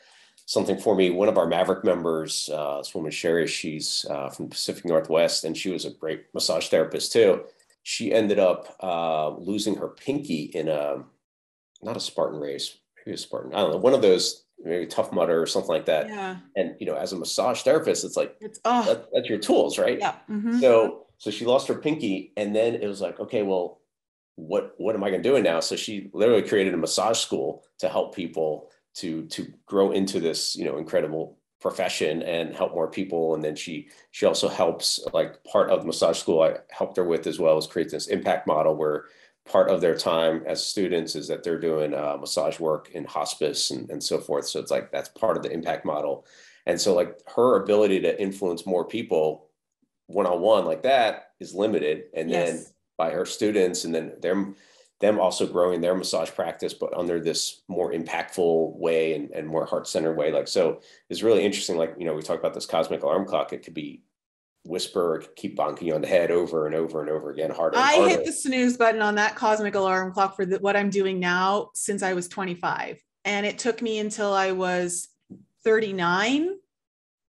something for me. One of our Maverick members, this woman, Sherry, she's from the Pacific Northwest, and she was a great massage therapist too. She ended up losing her pinky in not a Spartan race, maybe a Spartan, I don't know, one of those, maybe Tough Mudder or something like that. Yeah. And, as a massage therapist, it's like, that's your tools, right? Yeah. Mm-hmm. So she lost her pinky, and then it was like, okay, well, what am I going to do now? So she literally created a massage school to help people to grow into this, incredible profession and help more people. And then she also helps, like, part of the massage school I helped her with as well, is create this impact model where part of their time as students is that they're doing massage work in hospice and so forth. So it's like, that's part of the impact model. And so, like, her ability to influence more people one-on-one like that is limited. And then by her students, and then them also growing their massage practice, but under this more impactful way and more heart-centered way. Like, so it's really interesting. Like, we talk about this cosmic alarm clock. It could be whisper, it could keep bonking you on the head over and over and over again, harder and harder. I hit the snooze button on that cosmic alarm clock for what I'm doing now since I was 25. And it took me until I was 39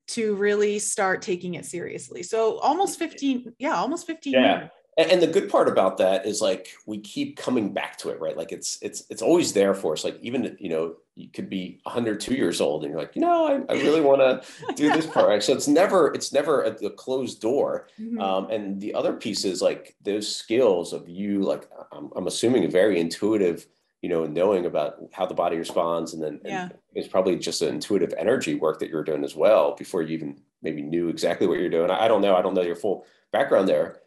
to really start taking it seriously. So almost 15 years. And the good part about that is, like, we keep coming back to it, right? Like, it's always there for us. Like, even, you could be 102 years old and you're like, I really want to do this part. Right? So it's never a closed door. Mm-hmm. And the other piece is, like, those skills of you, like, I'm assuming a very intuitive, knowing about how the body responds. And then and it's probably just an intuitive energy work that you're doing as well before you even maybe knew exactly what you're doing. I don't know your full background there.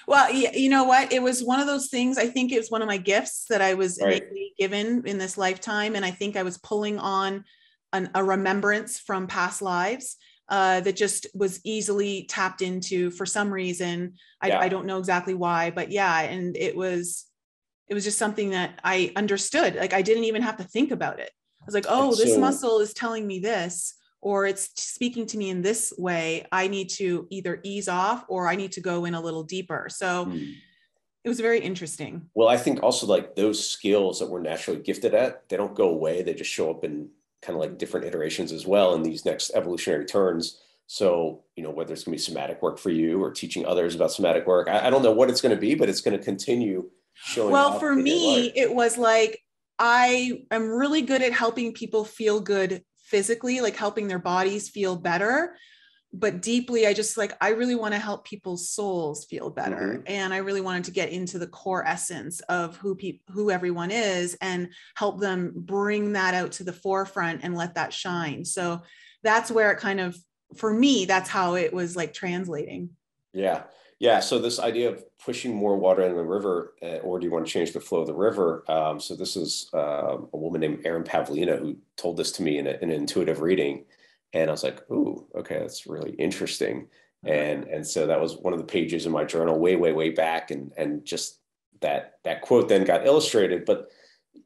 Well, you know what? It was one of those things. I think it was one of my gifts that I was innately given in this lifetime. And I think I was pulling on a remembrance from past lives that just was easily tapped into for some reason. I don't know exactly why, but and it was just something that I understood. Like, I didn't even have to think about it. I was like, oh, this muscle is telling me this, or it's speaking to me in this way. I need to either ease off or I need to go in a little deeper. So it was very interesting. Well, I think also, like, those skills that we're naturally gifted at, they don't go away. They just show up in kind of like different iterations as well in these next evolutionary turns. So, whether it's going to be somatic work for you or teaching others about somatic work, I don't know what it's going to be, but it's going to continue showing up. Well, for me, it was like, I am really good at helping people feel good physically, like helping their bodies feel better, but deeply, I really want to help people's souls feel better. And I really wanted to get into the core essence of who everyone is and help them bring that out to the forefront and let that shine. So that's where it kind of, for me, that's how it was like translating. Yeah. So this idea of pushing more water in the river, or do you want to change the flow of the river? So this is a woman named Erin Pavlina who told this to me in an intuitive reading. And I was like, ooh, okay, that's really interesting. And so that was one of the pages in my journal way back. And just that quote then got illustrated. But,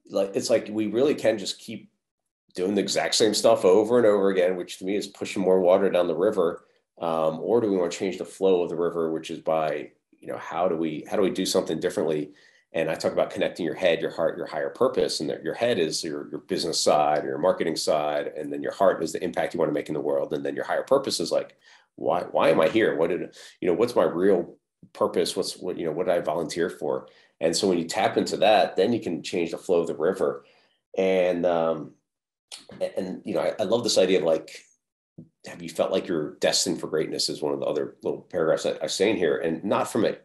like, it's like, we really can just keep doing the exact same stuff over and over again, which to me is pushing more water down the river. Or do we want to change the flow of the river, which is by, how do we do something differently? And I talk about connecting your head, your heart, your higher purpose, and that your head is your business side, your marketing side, and then your heart is the impact you want to make in the world, and then your higher purpose is like, why am I here? What's my real purpose? What did I volunteer for? And so when you tap into that, then you can change the flow of the river. And I love this idea of, like, have you felt like you're destined for greatness is one of the other little paragraphs that I say in here, and not from an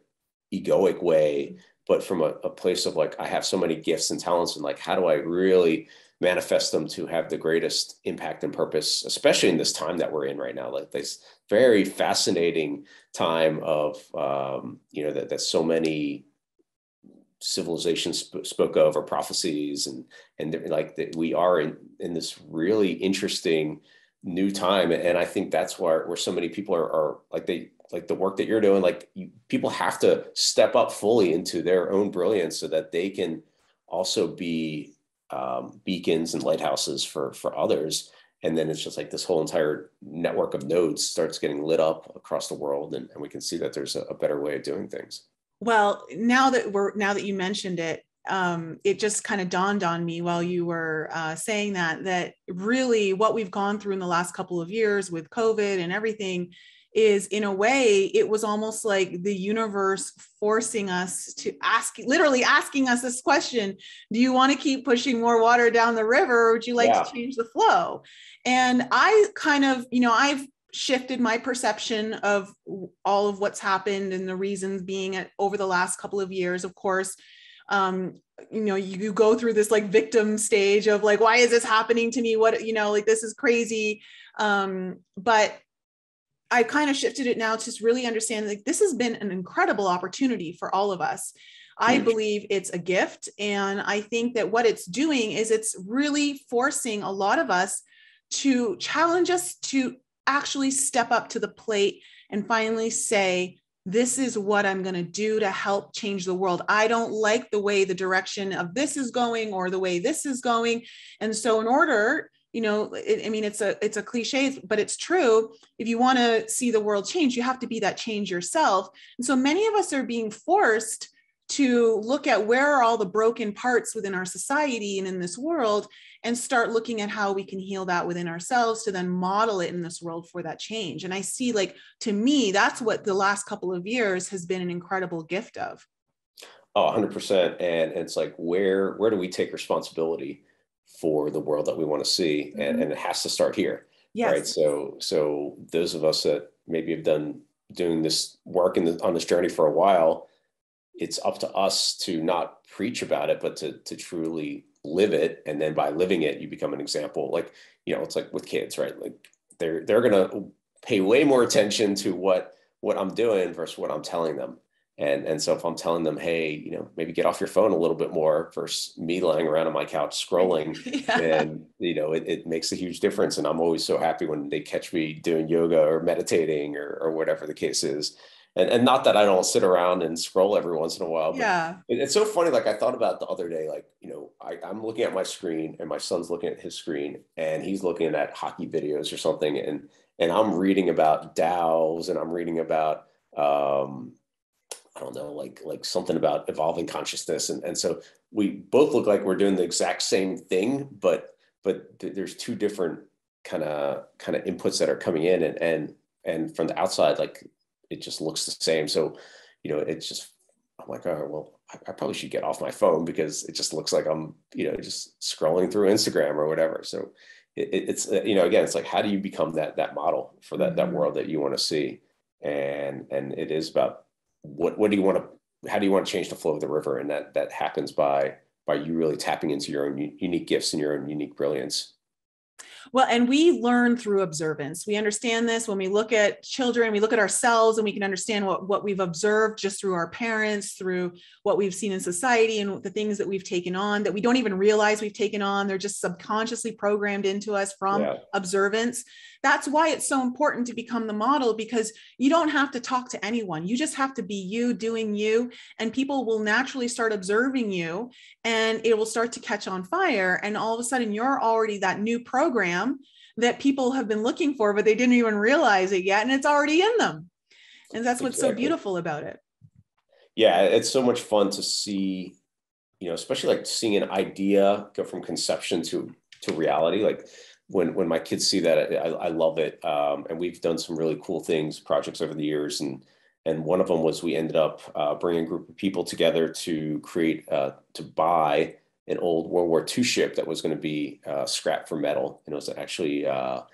egoic way, but from a place of, like, I have so many gifts and talents, and, like, how do I really manifest them to have the greatest impact and purpose, especially in this time that we're in right now? Like, this very fascinating time of, that so many civilizations spoke of, or prophecies, and like that we are in this really interesting new time. And I think that's where so many people are like the work that you're doing, people have to step up fully into their own brilliance so that they can also be beacons and lighthouses for others. And then it's just like this whole entire network of nodes starts getting lit up across the world, and we can see that there's a better way of doing things. Well, now that you mentioned it, it just kind of dawned on me while you were saying that really what we've gone through in the last couple of years with COVID and everything is, in a way, it was almost like the universe forcing us to literally asking us this question: do you want to keep pushing more water down the river, or would you like to change the flow? And I kind of, I've shifted my perception of all of what's happened, and the reasons being over the last couple of years. Of course, you go through this victim stage of why is this happening to me? What, this is crazy. But I kind of shifted it now to really understand this has been an incredible opportunity for all of us. I believe it's a gift. And I think that what it's doing is it's really forcing a lot of us to challenge us to actually step up to the plate and finally say, this is what I'm going to do to help change the world. I don't like the way the direction of this is going, or the way this is going. And so in order, it's a cliche, but it's true. If you want to see the world change, you have to be that change yourself. And so many of us are being forced to look at where are all the broken parts within our society and in this world, and start looking at how we can heal that within ourselves to then model it in this world for that change. And I see, to me, that's what the last couple of years has been an incredible gift of. Oh, 100%. And it's where do we take responsibility for the world that we want to see? And it has to start here. Yes. Right. So those of us that maybe have doing this work on this journey for a while, it's up to us to not preach about it, but to truly live it. And then by living it, you become an example. It's like with kids, right? They're going to pay way more attention to what I'm doing versus what I'm telling them. And so if I'm telling them, hey, maybe get off your phone a little bit more versus me lying around on my couch scrolling, then, it makes a huge difference. And I'm always so happy when they catch me doing yoga or meditating or whatever the case is. And not that I don't sit around and scroll every once in a while, but it's so funny. I thought about the other day, I'm looking at my screen and my son's looking at his screen and he's looking at hockey videos or something. And I'm reading about DAOs, and I'm reading about, I don't know, like something about evolving consciousness. And so we both look like we're doing the exact same thing, but there's two different kind of inputs that are coming in, and from the outside, it just looks the same. So, it's just, I'm like, oh, well, I probably should get off my phone because it just looks like I'm, just scrolling through Instagram or whatever. So it's, again, it's how do you become that model for that world that you want to see? And it is about what do you want to, how do you want to change the flow of the river? And that happens by you really tapping into your own unique gifts and your own unique brilliance. Well, and we learn through observance. We understand this when we look at children, we look at ourselves, and we can understand what we've observed just through our parents, through what we've seen in society, and the things that we've taken on that we don't even realize we've taken on. They're just subconsciously programmed into us from observance. That's why it's so important to become the model, because you don't have to talk to anyone. You just have to be you doing you, and people will naturally start observing you, and it will start to catch on fire. And all of a sudden you're already that new program that people have been looking for, but they didn't even realize it yet. And it's already in them. And that's what's so beautiful about it. Yeah. It's so much fun to see, especially seeing an idea go from conception to reality. When my kids see that, I love it. And we've done some really cool projects over the years. And one of them was we ended up bringing a group of people together to buy an old World War II ship that was going to be scrapped for metal. And it was actually a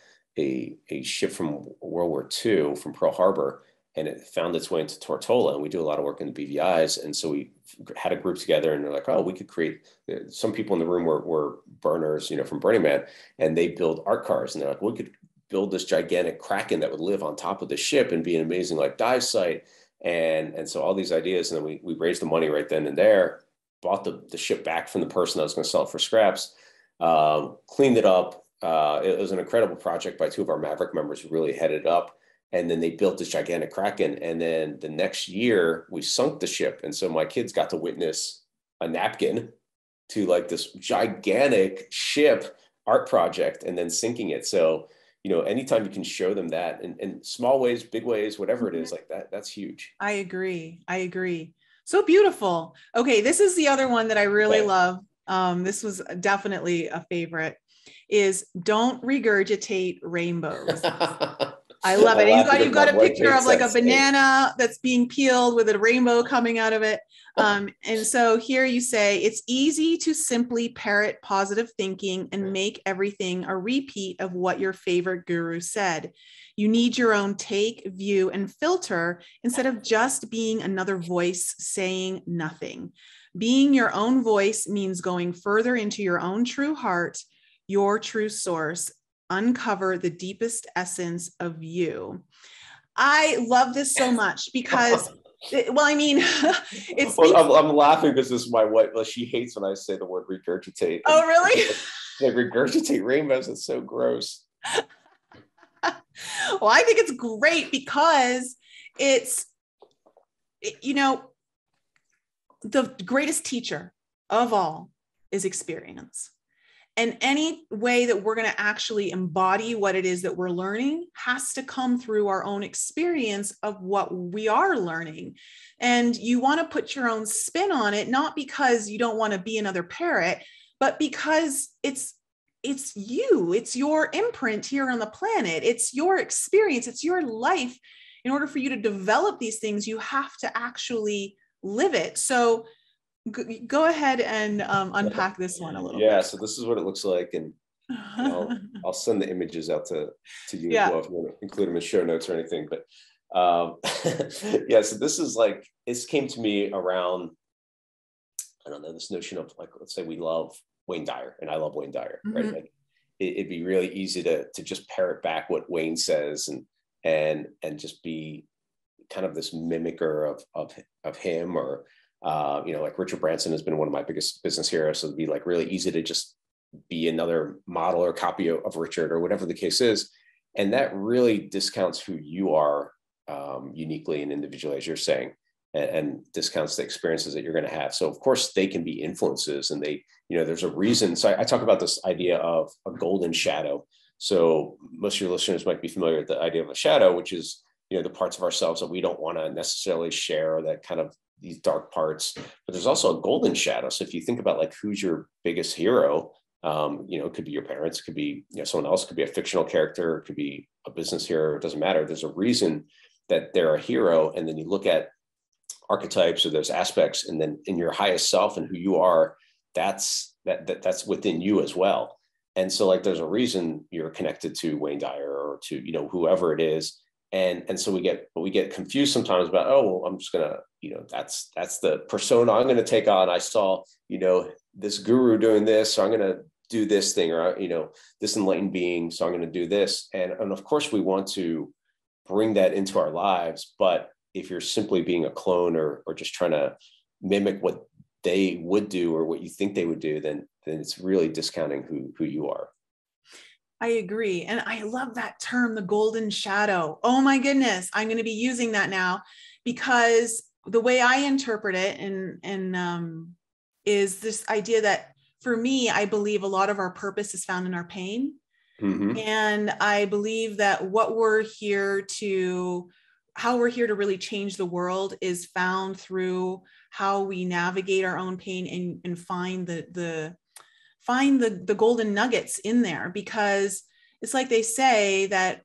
ship from World War II from Pearl Harbor. And it found its way into Tortola. And we do a lot of work in the BVIs. And so we had a group together, and they're like, oh, we could create, some people in the room were burners, from Burning Man, and they build art cars. And they're like, we could build this gigantic Kraken that would live on top of the ship and be an amazing like dive site. And so all these ideas, and then we raised the money right then and there, bought the ship back from the person that was going to sell it for scraps, cleaned it up. It was an incredible project by two of our Maverick members who really headed it up. And then they built this gigantic Kraken. And then the next year we sunk the ship. And so my kids got to witness a napkin to like this gigantic ship art project and then sinking it. So, you know, anytime you can show them that in small ways, big ways, whatever it is, like that's huge. I agree. So beautiful. Okay. This is the other one that I really love. This was definitely a favorite, is don't regurgitate rainbows. I love it. You've got a picture of like a banana that's being peeled with a rainbow coming out of it. And so here you say, it's easy to simply parrot positive thinking and make everything a repeat of what your favorite guru said. You need your own take, view, and filter instead of just being another voice saying nothing. Being your own voice means going further into your own true heart, your true source. Uncover the deepest essence of you. I love this so much because, I'm laughing because this is my wife. Well, she hates when I say the word regurgitate. Oh, really? Like regurgitate rainbows. It's so gross. Well, I think it's great because the greatest teacher of all is experience. And any way that we're going to actually embody what it is that we're learning has to come through our own experience of what we are learning. And you want to put your own spin on it, not because you don't want to be another parrot, but because it's you, it's your imprint here on the planet. It's your experience. It's your life. In order for you to develop these things, you have to actually live it. So go ahead and unpack this one a little bit. Yeah, so this is what it looks like, and I'll send the images out to you as well if you want to include them in show notes or anything. But yeah, so this came to me around, I don't know, this notion of like, let's say we love Wayne Dyer, and I love Wayne Dyer, right? Like it'd be really easy to just parrot back what Wayne says and just be kind of this mimicker of him, or like Richard Branson has been one of my biggest business heroes. So it'd be like really easy to just be another model or copy of Richard or whatever the case is. And that really discounts who you are uniquely and individually, as you're saying, and discounts the experiences that you're going to have. So of course they can be influences, and there's a reason. So I talk about this idea of a golden shadow. So most of your listeners might be familiar with the idea of a shadow, which is, the parts of ourselves that we don't want to necessarily share, or that kind of these dark parts. But there's also a golden shadow. So if you think about like who's your biggest hero, it could be your parents, it could be someone else, it could be a fictional character, it could be a business hero, it doesn't matter. There's a reason that they're a hero. And then you look at archetypes or those aspects, and then in your highest self and who you are, that's within you as well. And so like there's a reason you're connected to Wayne Dyer or to whoever it is. And so we get confused sometimes about, I'm just gonna, that's the persona I'm gonna take on. I saw, this guru doing this, so I'm gonna do this thing, or this enlightened being, so I'm gonna do this. And of course we want to bring that into our lives. But if you're simply being a clone or just trying to mimic what they would do or what you think they would do, then it's really discounting who you are. I agree. And I love that term, the golden shadow. Oh my goodness. I'm going to be using that now, because the way I interpret it is this idea that for me, I believe a lot of our purpose is found in our pain. Mm-hmm. And I believe that how we're here to really change the world is found through how we navigate our own pain and find the golden nuggets in there, because it's like they say that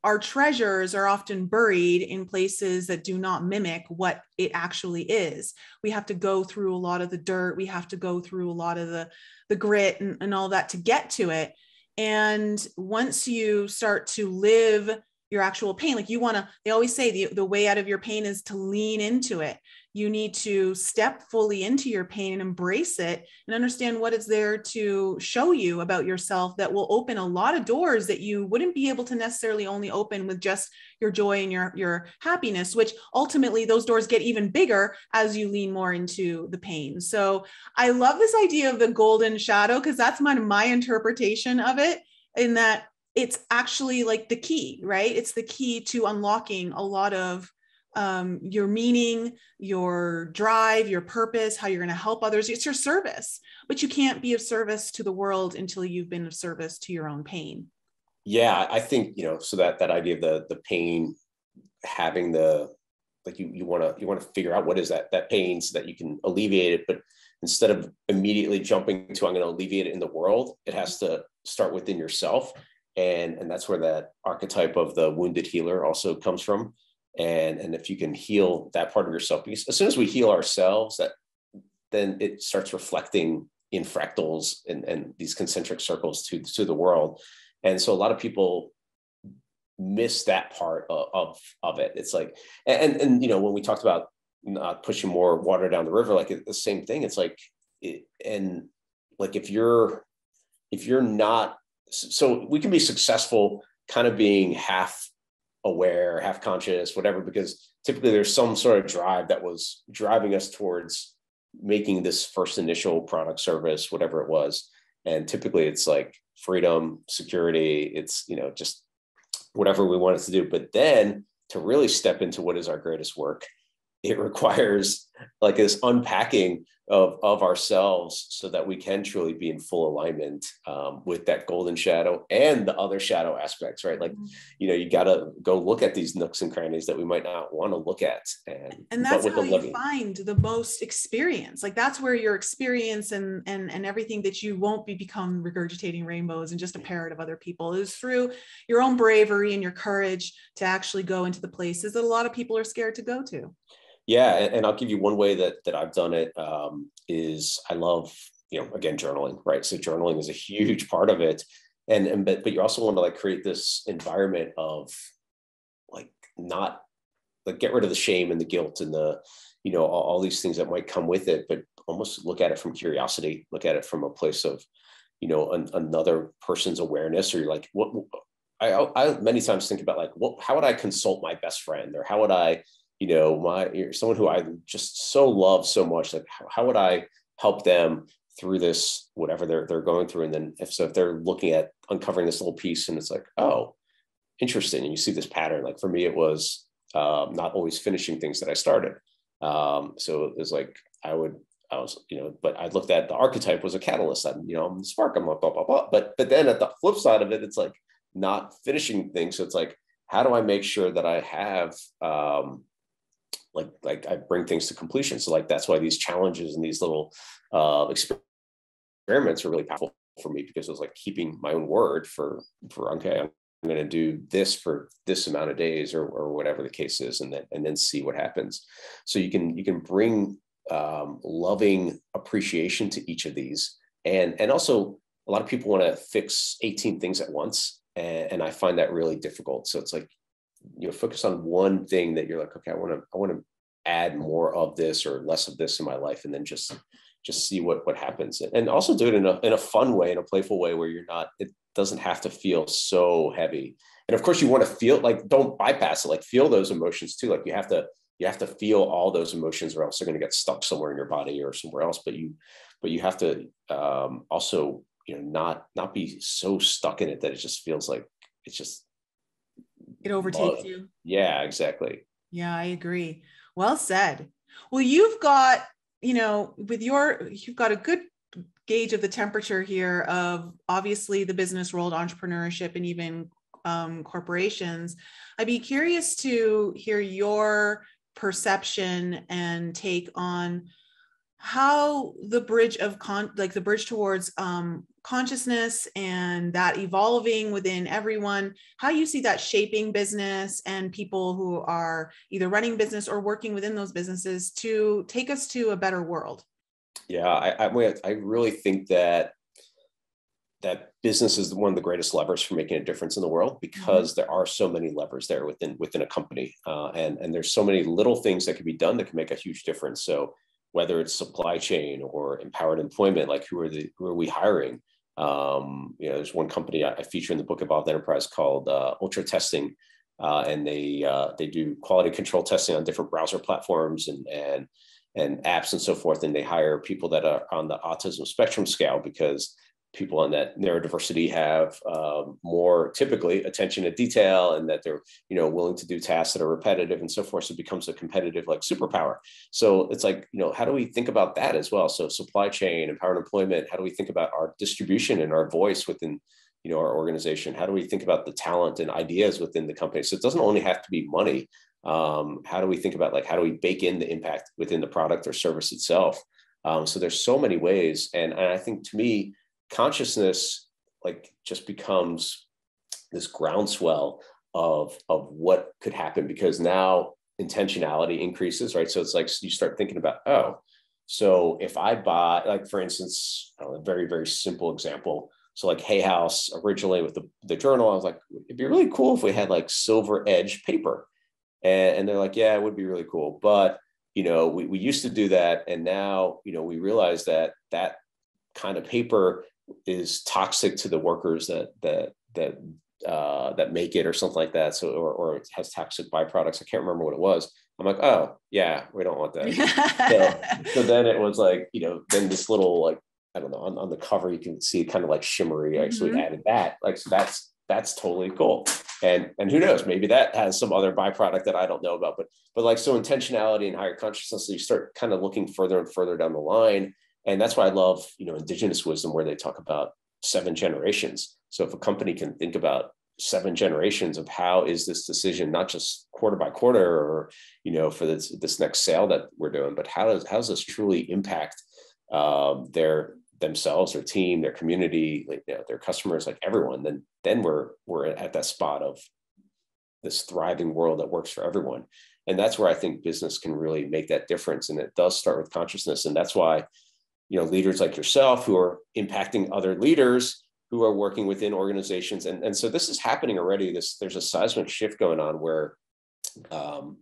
our treasures are often buried in places that do not mimic what it actually is. We have to go through a lot of the dirt. We have to go through a lot of the grit and all that to get to it. And once you start to live your actual pain. Like they always say the way out of your pain is to lean into it. You need to step fully into your pain and embrace it and understand what is there to show you about yourself that will open a lot of doors that you wouldn't be able to necessarily only open with just your joy and your happiness, which ultimately those doors get even bigger as you lean more into the pain. So I love this idea of the golden shadow, because that's my interpretation of it, in that it's actually like the key, right? It's the key to unlocking a lot of your meaning, your drive, your purpose, how you're going to help others. It's your service, but you can't be of service to the world until you've been of service to your own pain. Yeah, I think, so that idea of the pain, having you want to figure out what is that pain so that you can alleviate it. But instead of immediately jumping to, I'm going to alleviate it in the world, it has to start within yourself. And that's where that archetype of the wounded healer also comes from. And if you can heal that part of yourself, because as soon as we heal ourselves, then it starts reflecting in fractals and these concentric circles to the world. And so a lot of people miss that part of it. It's like, and when we talked about not pushing more water down the river, like the same thing. It's like, if you're not, so we can be successful kind of being half aware, half conscious, whatever, because typically there's some sort of drive that was driving us towards making this first initial product, service, whatever it was. And typically it's like freedom, security, it's, just whatever we wanted to do. But then to really step into what is our greatest work, it requires like this unpacking of ourselves so that we can truly be in full alignment with that golden shadow and the other shadow aspects, right? Like, you got to go look at these nooks and crannies that we might not want to look at. And that's how you find the most experience. Like that's where your experience and everything that you won't become regurgitating rainbows and just a parrot of other people, is through your own bravery and your courage to actually go into the places that a lot of people are scared to go to. Yeah. And I'll give you one way that I've done it is I love, again, journaling, right? So journaling is a huge part of it. But you also want to like create this environment of like, not like get rid of the shame and the guilt and the, all these things that might come with it, but almost look at it from curiosity, look at it from a place of, another person's awareness, or you're like, what I many times think about like, how would I consult my best friend, or how would I, someone who I just so love so much, like how would I help them through this, whatever they're going through. And then if they're looking at uncovering this little piece and it's like, oh, interesting. And you see this pattern, like for me, it was not always finishing things that I started. So it was like, but I looked at the archetype was a catalyst. I'm the spark, I'm blah, blah, blah, blah. But then at the flip side of it, it's like not finishing things. So it's like, how do I make sure that I have, like I bring things to completion. So like, that's why these challenges and these little experiments are really powerful for me, because it was like keeping my own word for okay, I'm going to do this for this amount of days or whatever the case is, and then see what happens. So you can bring loving appreciation to each of these, and also a lot of people want to fix 18 things at once, and I find that really difficult. So it's like, focus on one thing that you're like, okay, I want to add more of this or less of this in my life, and then just see what happens, and also do it in a fun way, in a playful way, where it doesn't have to feel so heavy. And of course you want to feel, like, don't bypass it, like feel those emotions too. Like you have to feel all those emotions, or else they're going to get stuck somewhere in your body or somewhere else. But you have to also, not be so stuck in it that it just feels like it overtakes you. Yeah, exactly. Yeah, I agree. Well said. Well, you've got, you've got a good gauge of the temperature here of obviously the business world, entrepreneurship, and even corporations. I'd be curious to hear your perception and take on how the bridge of the bridge towards consciousness and that evolving within everyone, how you see that shaping business and people who are either running business or working within those businesses to take us to a better world. Yeah, I really think that that business is one of the greatest levers for making a difference in the world, because there are so many levers there within a company. And there's so many little things that can be done that can make a huge difference. So whether it's supply chain or empowered employment, like who are we hiring? There's one company I feature in the book Evolved Enterprise called Ultra Testing. And they do quality control testing on different browser platforms and apps and so forth. And they hire people that are on the autism spectrum scale, because people on that neurodiversity have more typically attention to detail, and that they're willing to do tasks that are repetitive and so forth. So it becomes a competitive like superpower. So it's like, how do we think about that as well? So supply chain, empowered employment, how do we think about our distribution and our voice within our organization? How do we think about the talent and ideas within the company? So it doesn't only have to be money. How do we think about how do we bake in the impact within the product or service itself? So there's so many ways. And I think, to me, consciousness just becomes this groundswell of what could happen, because now intentionality increases, right? So it's like you start thinking about, so if I buy, for instance, a very, very simple example. So Hay House, originally with the journal, I was like, it'd be really cool if we had silver edge paper. And they're like, yeah, it would be really cool. But, we used to do that. And now, we realize that kind of paper is toxic to the workers that make it, or something like that. So, or it has toxic byproducts. I can't remember what it was. I'm like, oh yeah, we don't want that. so then it was then this little, I don't know, on the cover, you can see it kind of shimmery. So we added that. So that's totally cool. And who knows, maybe that has some other byproduct that I don't know about, but so intentionality and higher consciousness, you start kind of looking further and further down the line. And that's why I love, indigenous wisdom, where they talk about 7 generations. So if a company can think about 7 generations of how is this decision, not just quarter by quarter or, for this next sale that we're doing, but how does this truly impact themselves, their team, their community, their customers, everyone, then we're at that spot of this thriving world that works for everyone. And that's where I think business can really make that difference. And it does start with consciousness. And that's why, leaders like yourself who are impacting other leaders who are working within organizations. And so this is happening already. There's a seismic shift going on where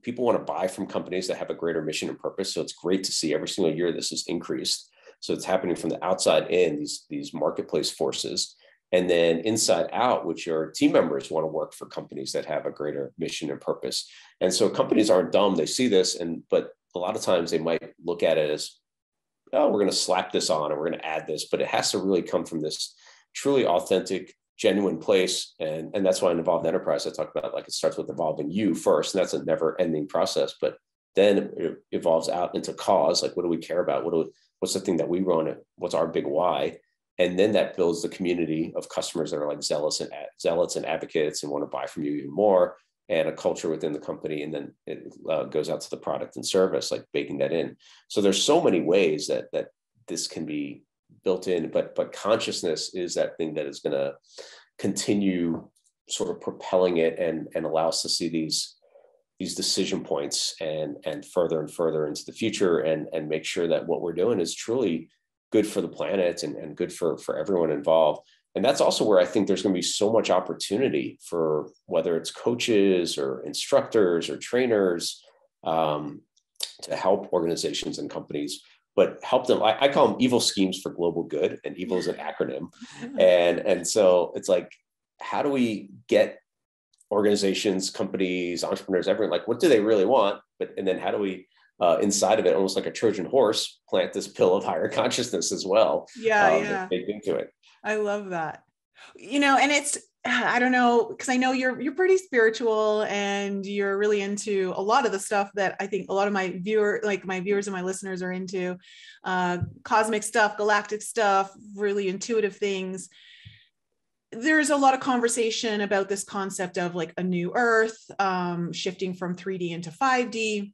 people want to buy from companies that have a greater mission and purpose. So it's great to see every single year this has increased. So it's happening from the outside in, these marketplace forces, and then inside out, which your team members want to work for companies that have a greater mission and purpose. And so companies aren't dumb. They see this, but a lot of times they might look at it as, oh, we're going to slap this on and we're going to add this, but it has to really come from this truly authentic, genuine place. And that's why in Evolved Enterprise, I talk about it starts with evolving you first, and that's a never ending process, but then it evolves out into cause. What do we care about? What's the thing that we run? What's our big why? And then that builds the community of customers that are zealots and advocates and want to buy from you even more, and a culture within the company. And then it goes out to the product and service, baking that in. So there's so many ways that this can be built in, but consciousness is that thing that is going to continue sort of propelling it and allow us to see these decision points and further into the future, and make sure that what we're doing is truly good for the planet and good for everyone involved. And that's also where I think there's going to be so much opportunity for whether it's coaches or instructors or trainers to help organizations and companies, but help them. I call them evil schemes for global good, and evil is an acronym. And so it's how do we get organizations, companies, entrepreneurs, everyone, what do they really want? And then how do we, inside of it, almost like a Trojan horse, plant this pill of higher consciousness as well? Yeah. Baked into it. I love that. And it's, I don't know, because I know you're pretty spiritual and you're really into a lot of the stuff that I think a lot of my viewers and my listeners are into, cosmic stuff, galactic stuff, really intuitive things. There's a lot of conversation about this concept of a new Earth, shifting from 3D into 5D.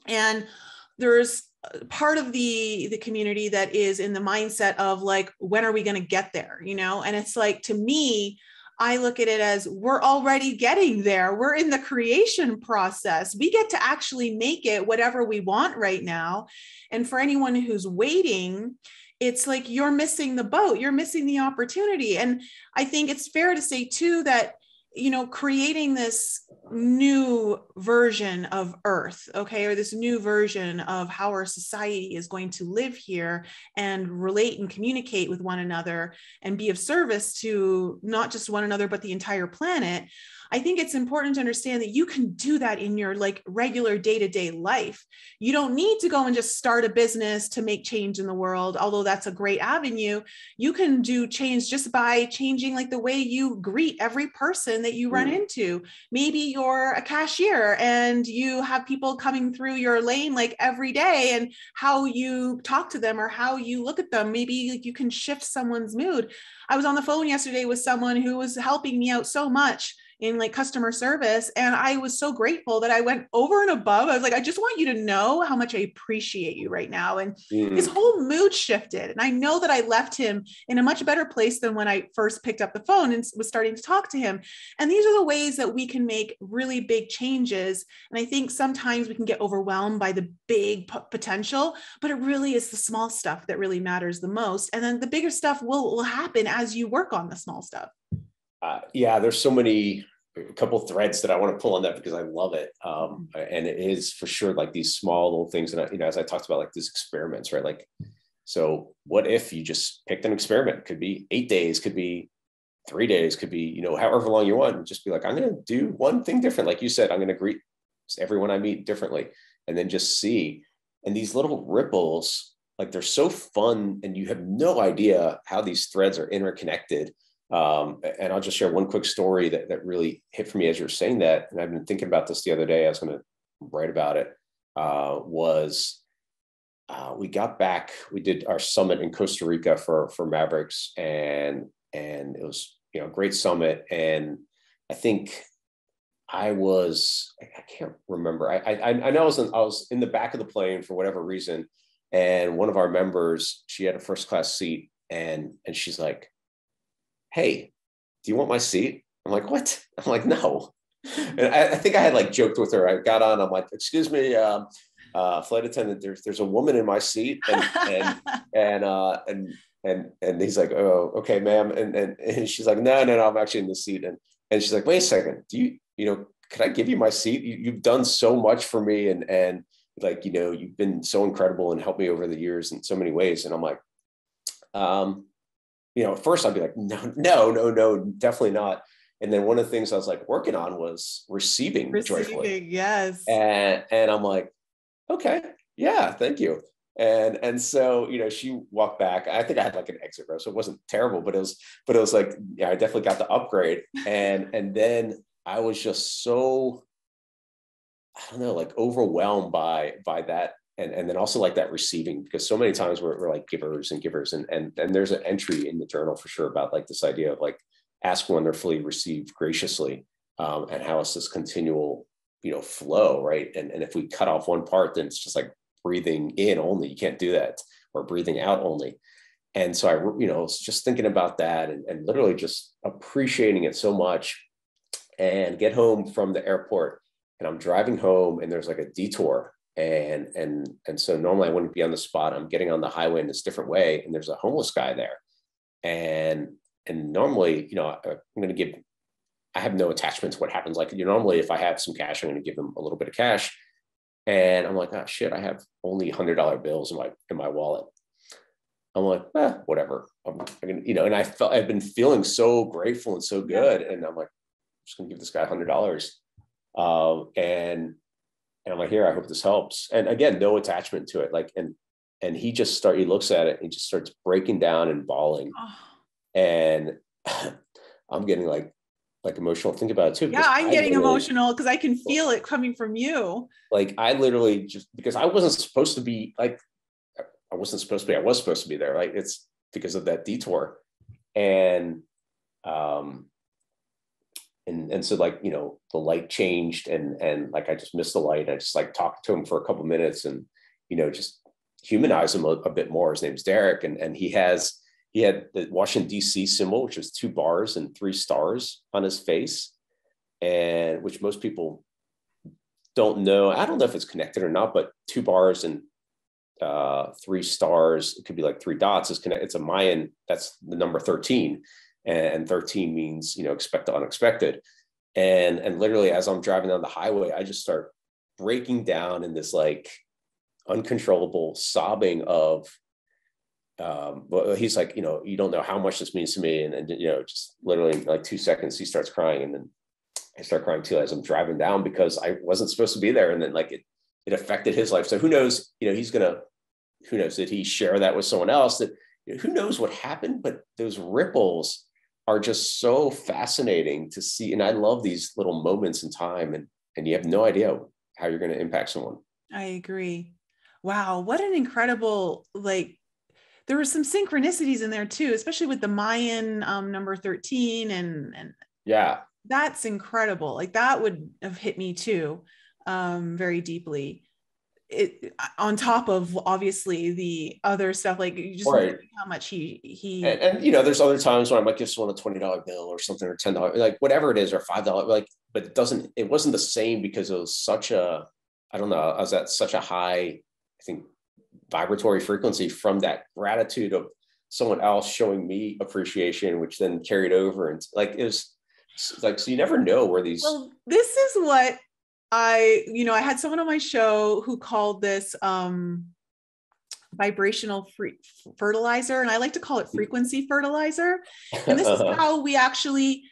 And there's part of the community that is in the mindset of when are we going to get there? And it's to me, I look at it as we're already getting there. We're in the creation process. We get to actually make it whatever we want right now. And for anyone who's waiting, it's like you're missing the boat, you're missing the opportunity. And I think it's fair to say too that, you know, creating this new version of Earth, okay, or this new version of how our society is going to live here and relate and communicate with one another and be of service to not just one another, but the entire planet. I think it's important to understand that you can do that in your like regular day-to-day life. You don't need to go and just start a business to make change in the world, although that's a great avenue. You can do change just by changing like the way you greet every person that you run into. Maybe you're a cashier and you have people coming through your lane like every day, and how you talk to them or how you look at them, maybe like you can shift someone's mood. I was on the phone yesterday with someone who was helping me out so much in like customer service. And I was so grateful that I went over and above. I was like, I just want you to know how much I appreciate you right now. And his whole mood shifted. And I know that I left him in a much better place than when I first picked up the phone and was starting to talk to him. And these are the ways that we can make really big changes. And I think sometimes we can get overwhelmed by the big potential, but it really is the small stuff that really matters the most. And then the bigger stuff will happen as you work on the small stuff. Yeah, there's so many, a couple threads that I want to pull on that because I love it. And it is for sure like these small little things. And, you know, as I talked about, like these experiments, right? Like, so what if you just picked an experiment? Could be 8 days, could be 3 days, could be, you know, however long you want, and just be like, I'm going to do one thing different. Like you said, I'm going to greet everyone I meet differently, and then just see. And these little ripples, like they're so fun, and you have no idea how these threads are interconnected. And I'll just share one quick story that really hit for me as you're saying that. And I've been thinking about this the other day. I was going to write about it. We got back, we did our summit in Costa Rica for Mavericks, and it was, you know, a great summit. And I think I can't remember. I know I was in the back of the plane for whatever reason. And one of our members, she had a first class seat, and she's like, hey, do you want my seat? I'm like, what? I'm like, no. And I think I had like joked with her. I got on, I'm like, excuse me, flight attendant, there's a woman in my seat. And he's like, oh, okay, ma'am. And she's like, no, I'm actually in the seat. And she's like, wait a second, could I give you my seat? You've done so much for me. And like, you know, you've been so incredible and helped me over the years in so many ways. And I'm like, you know, at first I'd be like, no, definitely not. And then one of the things I was like working on was receiving joyfully. Yes. And I'm like, okay, yeah, thank you. And so, you know, she walked back. I think I had like an exit row, so it wasn't terrible, but it was like, yeah, I definitely got the upgrade. And then I was just so, I don't know, like overwhelmed by that. And then also like that receiving, because so many times we're like givers, and there's an entry in the journal for sure about like this idea of like ask wonderfully, receive graciously, and how it's this continual, you know, flow, right? And if we cut off one part, then it's just like breathing in only. You can't do that, or breathing out only. And so I, you know, was just thinking about that and literally just appreciating it so much. And get home from the airport, and I'm driving home, and there's like a detour. And so normally I wouldn't be on the spot. I'm getting on the highway in this different way, and there's a homeless guy there. And normally, you know, I have no attachment to what happens. Like, you know, normally if I have some cash, I'm going to give them a little bit of cash. And I'm like, oh shit, I have only $100 bills in my wallet. I'm like, whatever. You know, and I've been feeling so grateful and so good. And I'm like, I'm just gonna give this guy $100. And I'm like, here, I hope this helps. And again, no attachment to it. Like, and he looks at it, and he just starts breaking down and bawling. Oh. And I'm getting like emotional. Think about it too. Yeah, I'm getting emotional because I can feel it coming from you. Like I literally just, because I wasn't supposed to be like, I was supposed to be there. Right. It's because of that detour. And so like, you know, the light changed, and like, I just missed the light. I just like talked to him for a couple of minutes, and, you know, just humanize him a bit more. His name's Derek. And he had the Washington, DC symbol, which was 2 bars and 3 stars on his face, and which most people don't know. I don't know if it's connected or not, but 2 bars and 3 stars. It could be like 3 dots. It's a Mayan. That's the number 13, and 13 means, expect the unexpected. And literally, as I'm driving down the highway, I just start breaking down in this like uncontrollable sobbing of, well, he's like, you don't know how much this means to me. And just literally in like 2 seconds, he starts crying. And then I start crying too, as I'm driving down, because I wasn't supposed to be there. And then like it affected his life. So who knows, who knows, did he share that with someone else? That who knows what happened, but those ripples are just so fascinating to see. And I love these little moments in time, and you have no idea how you're going to impact someone. I agree. Wow. What an incredible, there were some synchronicities in there too, especially with the Mayan number 13 and yeah, that's incredible. Like that would have hit me too, very deeply. It on top of obviously the other stuff, like you just right. How much he and there's other times when I might give someone a $20 bill or something, or $10, like whatever it is, or $5, like, but it wasn't the same, because it was such a, I don't know, I was at such a high, I think, vibratory frequency from that gratitude of someone else showing me appreciation, which then carried over. And like, it was like, so you never know where these. Well, this is what I had someone on my show who called this vibrational fertilizer, and I like to call it frequency fertilizer. And this is how we actually,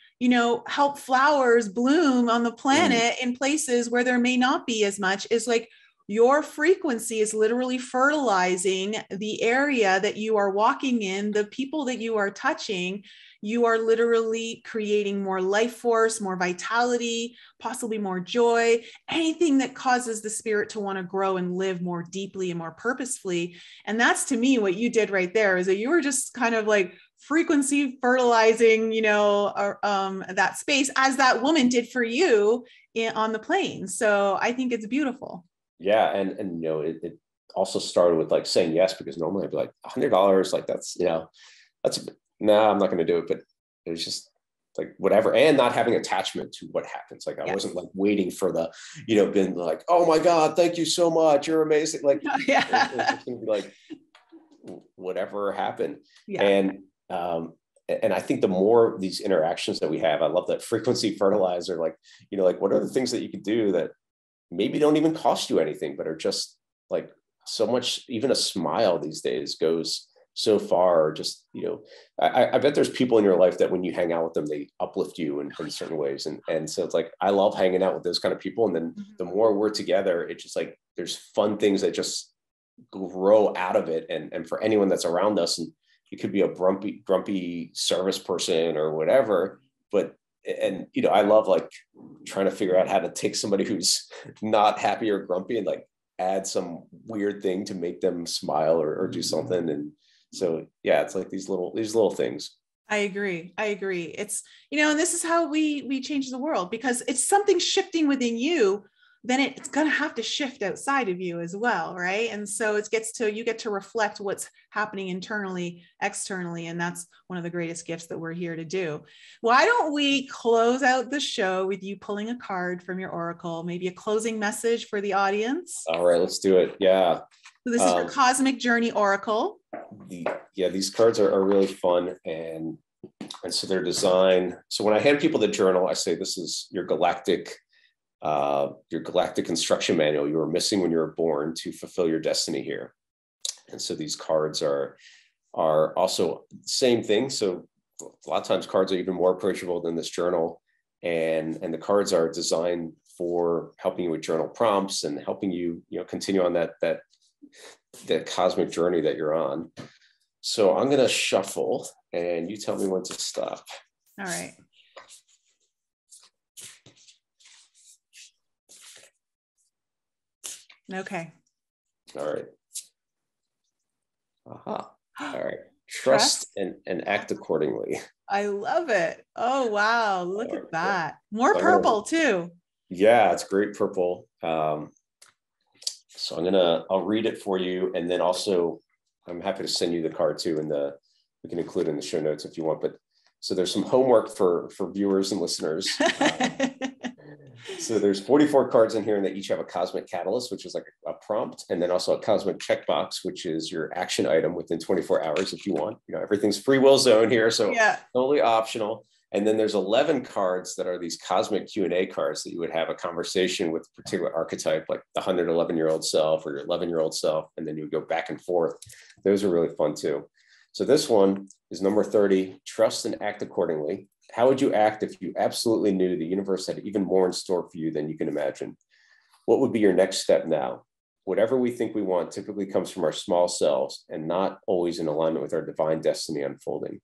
help flowers bloom on the planet in places where there may not be as much. Is like your frequency is literally fertilizing the area that you are walking in, the people that you are touching. You are literally creating more life force, more vitality, possibly more joy, anything that causes the spirit to want to grow and live more deeply and more purposefully. And that's, to me, what you did right there, is that you were just kind of like frequency fertilizing, that space, as that woman did for you on the plane. So I think it's beautiful. Yeah. And it also started with like saying yes, because normally I'd be like $100, like that's, no, I'm not going to do it. But it was just like whatever, and not having attachment to what happens. Like I wasn't like waiting for the, been like, oh my God, thank you so much, you're amazing. Like it was just going to be like whatever happened. Yeah. And I think the more these interactions that we have, I love that frequency fertilizer. Like, like what are the things that you could do that maybe don't even cost you anything, but are just like so much. Even a smile these days goes so far. Just, I bet there's people in your life that when you hang out with them, they uplift you in certain ways. And so it's like, I love hanging out with those kind of people. And then the more we're together, it's just like, there's fun things that just grow out of it. And for anyone that's around us, and it could be a grumpy service person or whatever, but I love like trying to figure out how to take somebody who's not happy or grumpy and like add some weird thing to make them smile or do something. And so, yeah, it's like these little things. I agree. It's, and this is how we change the world, because it's something shifting within you, then it's going to have to shift outside of you as well. Right. And so you get to reflect what's happening internally, externally. And that's one of the greatest gifts that we're here to do. Why don't we close out the show with you pulling a card from your oracle, maybe a closing message for the audience? All right, let's do it. Yeah. So this is your Cosmic Journey Oracle. These cards are really fun. And so they're designed. So when I hand people the journal, I say, this is your galactic instruction manual you were missing when you were born to fulfill your destiny here. And so these cards are also the same thing. So a lot of times cards are even more approachable than this journal. And the cards are designed for helping you with journal prompts and helping you, continue on that cosmic journey that you're on. So I'm going to shuffle and you tell me when to stop. All right. Okay. All right. Aha. All right. Trust and act accordingly. I love it. Oh, wow. Look at that. More purple too. Yeah, it's great purple. So I'll read it for you. And then also I'm happy to send you the card too. And we can include it in the show notes if you want, but so there's some homework for viewers and listeners. So there's 44 cards in here, and they each have a cosmic catalyst, which is like a prompt, and then also a cosmic checkbox, which is your action item within 24 hours if you want. You know, everything's free will zone here, so Yeah. totally optional. And then there's 11 cards that are these cosmic Q&A cards that you would have a conversation with a particular archetype, like the 111-year-old self or your 11-year-old self, and then you would go back and forth. Those are really fun too. So this one is number 30, trust and act accordingly. How would you act if you absolutely knew the universe had even more in store for you than you can imagine? What would be your next step now? Whatever we think we want typically comes from our small selves and not always in alignment with our divine destiny unfolding.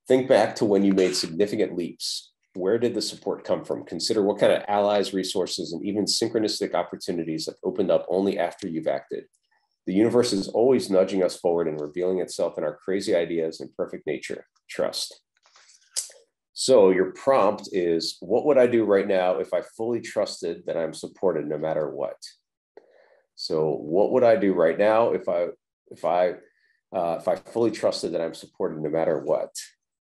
Think back to when you made significant leaps. Where did the support come from? Consider what kind of allies, resources, and even synchronistic opportunities have opened up only after you've acted. The universe is always nudging us forward and revealing itself in our crazy ideas and perfect nature. Trust. So your prompt is, what would I do right now if I fully trusted that I'm supported no matter what? So what would I do right now if I fully trusted that I'm supported no matter what?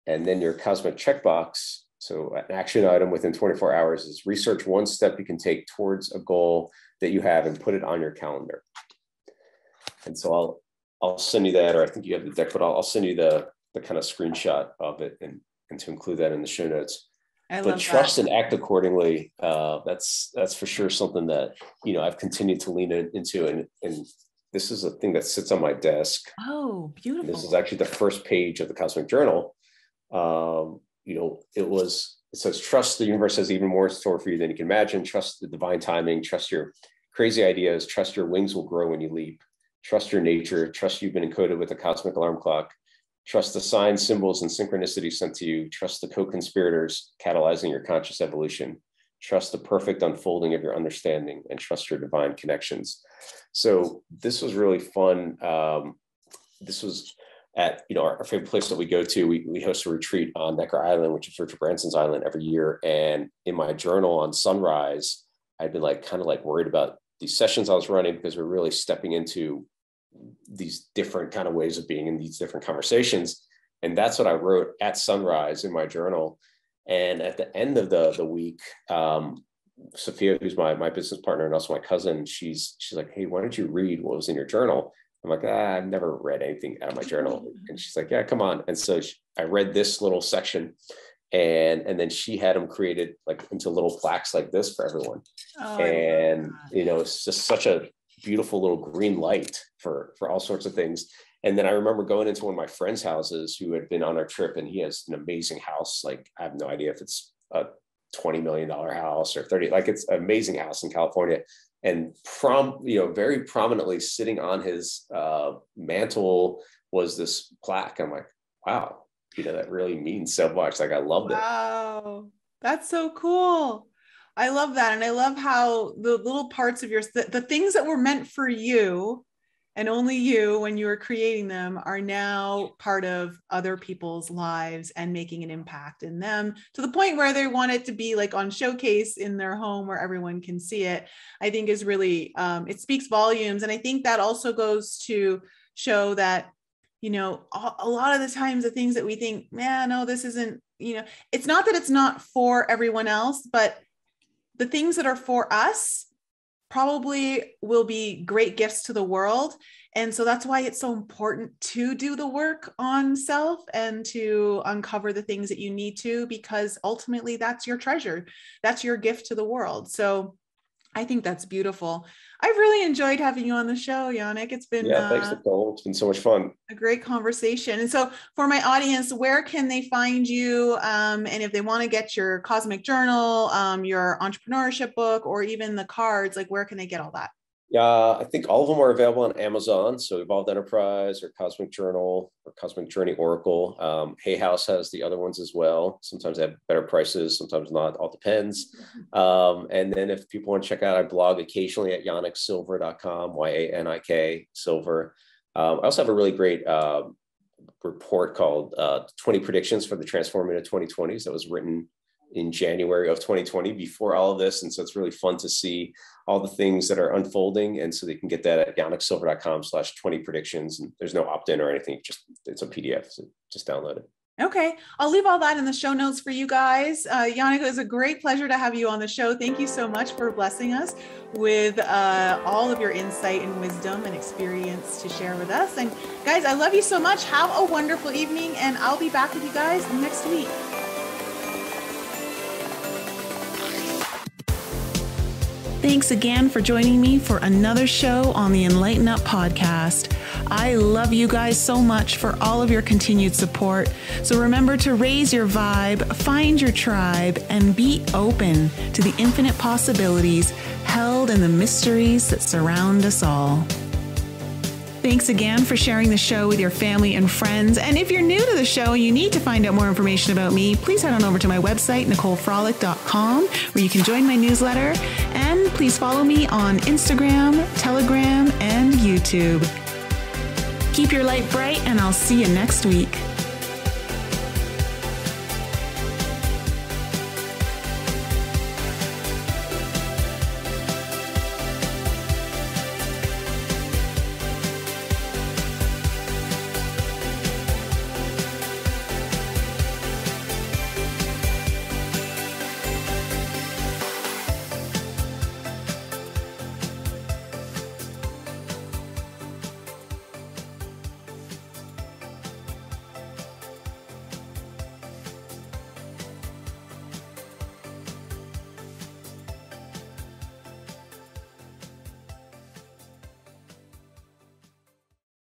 And then your cosmic checkbox, so an action item within 24 hours, is research one step you can take towards a goal that you have and put it on your calendar. And so I'll send you that, or I think you have the deck, but I'll send you the kind of screenshot of it and to include that in the show notes. But trust and act accordingly. That's for sure something that, you know, I've continued to lean into, and this is a thing that sits on my desk. Oh, beautiful. And this is actually the first page of the Cosmic Journal. You know, it says, trust the universe has even more in store for you than you can imagine. Trust the divine timing, trust your crazy ideas, trust your wings will grow when you leap, trust your nature, trust you've been encoded with a cosmic alarm clock, trust the signs, symbols, and synchronicity sent to you, trust the co-conspirators catalyzing your conscious evolution, trust the perfect unfolding of your understanding, and trust your divine connections. So this was really fun. This was at, you know, our favorite place that we go to. We host a retreat on Necker Island, which is Richard Branson's island, every year. And in my journal on sunrise, I'd been like kind of like worried about these sessions I was running, because we're really stepping into these different kind of ways of being in these different conversations. And that's what I wrote at sunrise in my journal. And at the end of the week, Sophia, who's my business partner and also my cousin, she's like, hey, why don't you read what was in your journal? I'm like, I've never read anything out of my journal. And she's like, yeah, come on. And so I read this little section, and then she had them created like into little plaques like this for everyone. Oh, and, you know, it's just such a beautiful little green light for all sorts of things. And then I remember going into one of my friend's houses who had been on our trip, and he has an amazing house. Like, I have no idea if it's a $20 million house or 30, like it's an amazing house in California. And very prominently sitting on his mantle was this plaque. I'm like, wow, you know, that really means so much. Like, I loved it. Wow, that's so cool. I love that. And I love how the little parts of the things that were meant for you and only you when you were creating them are now part of other people's lives and making an impact in them, to the point where they want it to be like on showcase in their home where everyone can see it. I think is really, it speaks volumes. And I think that also goes to show that, you know, a lot of the times the things that we think, man, no, this isn't, you know, it's not that it's not for everyone else, but the things that are for us probably will be great gifts to the world. And so that's why it's so important to do the work on self and to uncover the things that you need to, because ultimately that's your treasure. That's your gift to the world. So I think that's beautiful. I've really enjoyed having you on the show, Yanik. It's been thanks, Nicole. It's been so much fun. A great conversation. And so for my audience, where can they find you? And if they want to get your Cosmic Journal, your entrepreneurship book, or even the cards, like where can they get all that? Yeah, I think all of them are available on Amazon. So Evolved Enterprise or Cosmic Journal or Cosmic Journey Oracle. Hay House has the other ones as well. Sometimes they have better prices, sometimes not, all depends. And then if people want to check out, I blog occasionally at yaniksilver.com, YANIK Silver. I also have a really great report called 20 Predictions for the Transformative 2020s that was written in January of 2020 before all of this. And so it's really fun to see all the things that are unfolding. And so they can get that at yaniksilver.com/20 predictions. And there's no opt-in or anything, just it's a PDF, so just download it. Okay, I'll leave all that in the show notes for you guys. Yanik, it was a great pleasure to have you on the show. Thank you so much for blessing us with all of your insight and wisdom and experience to share with us. And guys, I love you so much. Have a wonderful evening, and I'll be back with you guys next week. Thanks again for joining me for another show on the Enlighten Up podcast. I love you guys so much for all of your continued support. So remember to raise your vibe, find your tribe, and be open to the infinite possibilities held in the mysteries that surround us all. Thanks again for sharing the show with your family and friends. And if you're new to the show and you need to find out more information about me, please head on over to my website, shorturl.at, where you can join my newsletter. And please follow me on Instagram, Telegram, and YouTube. Keep your light bright, and I'll see you next week.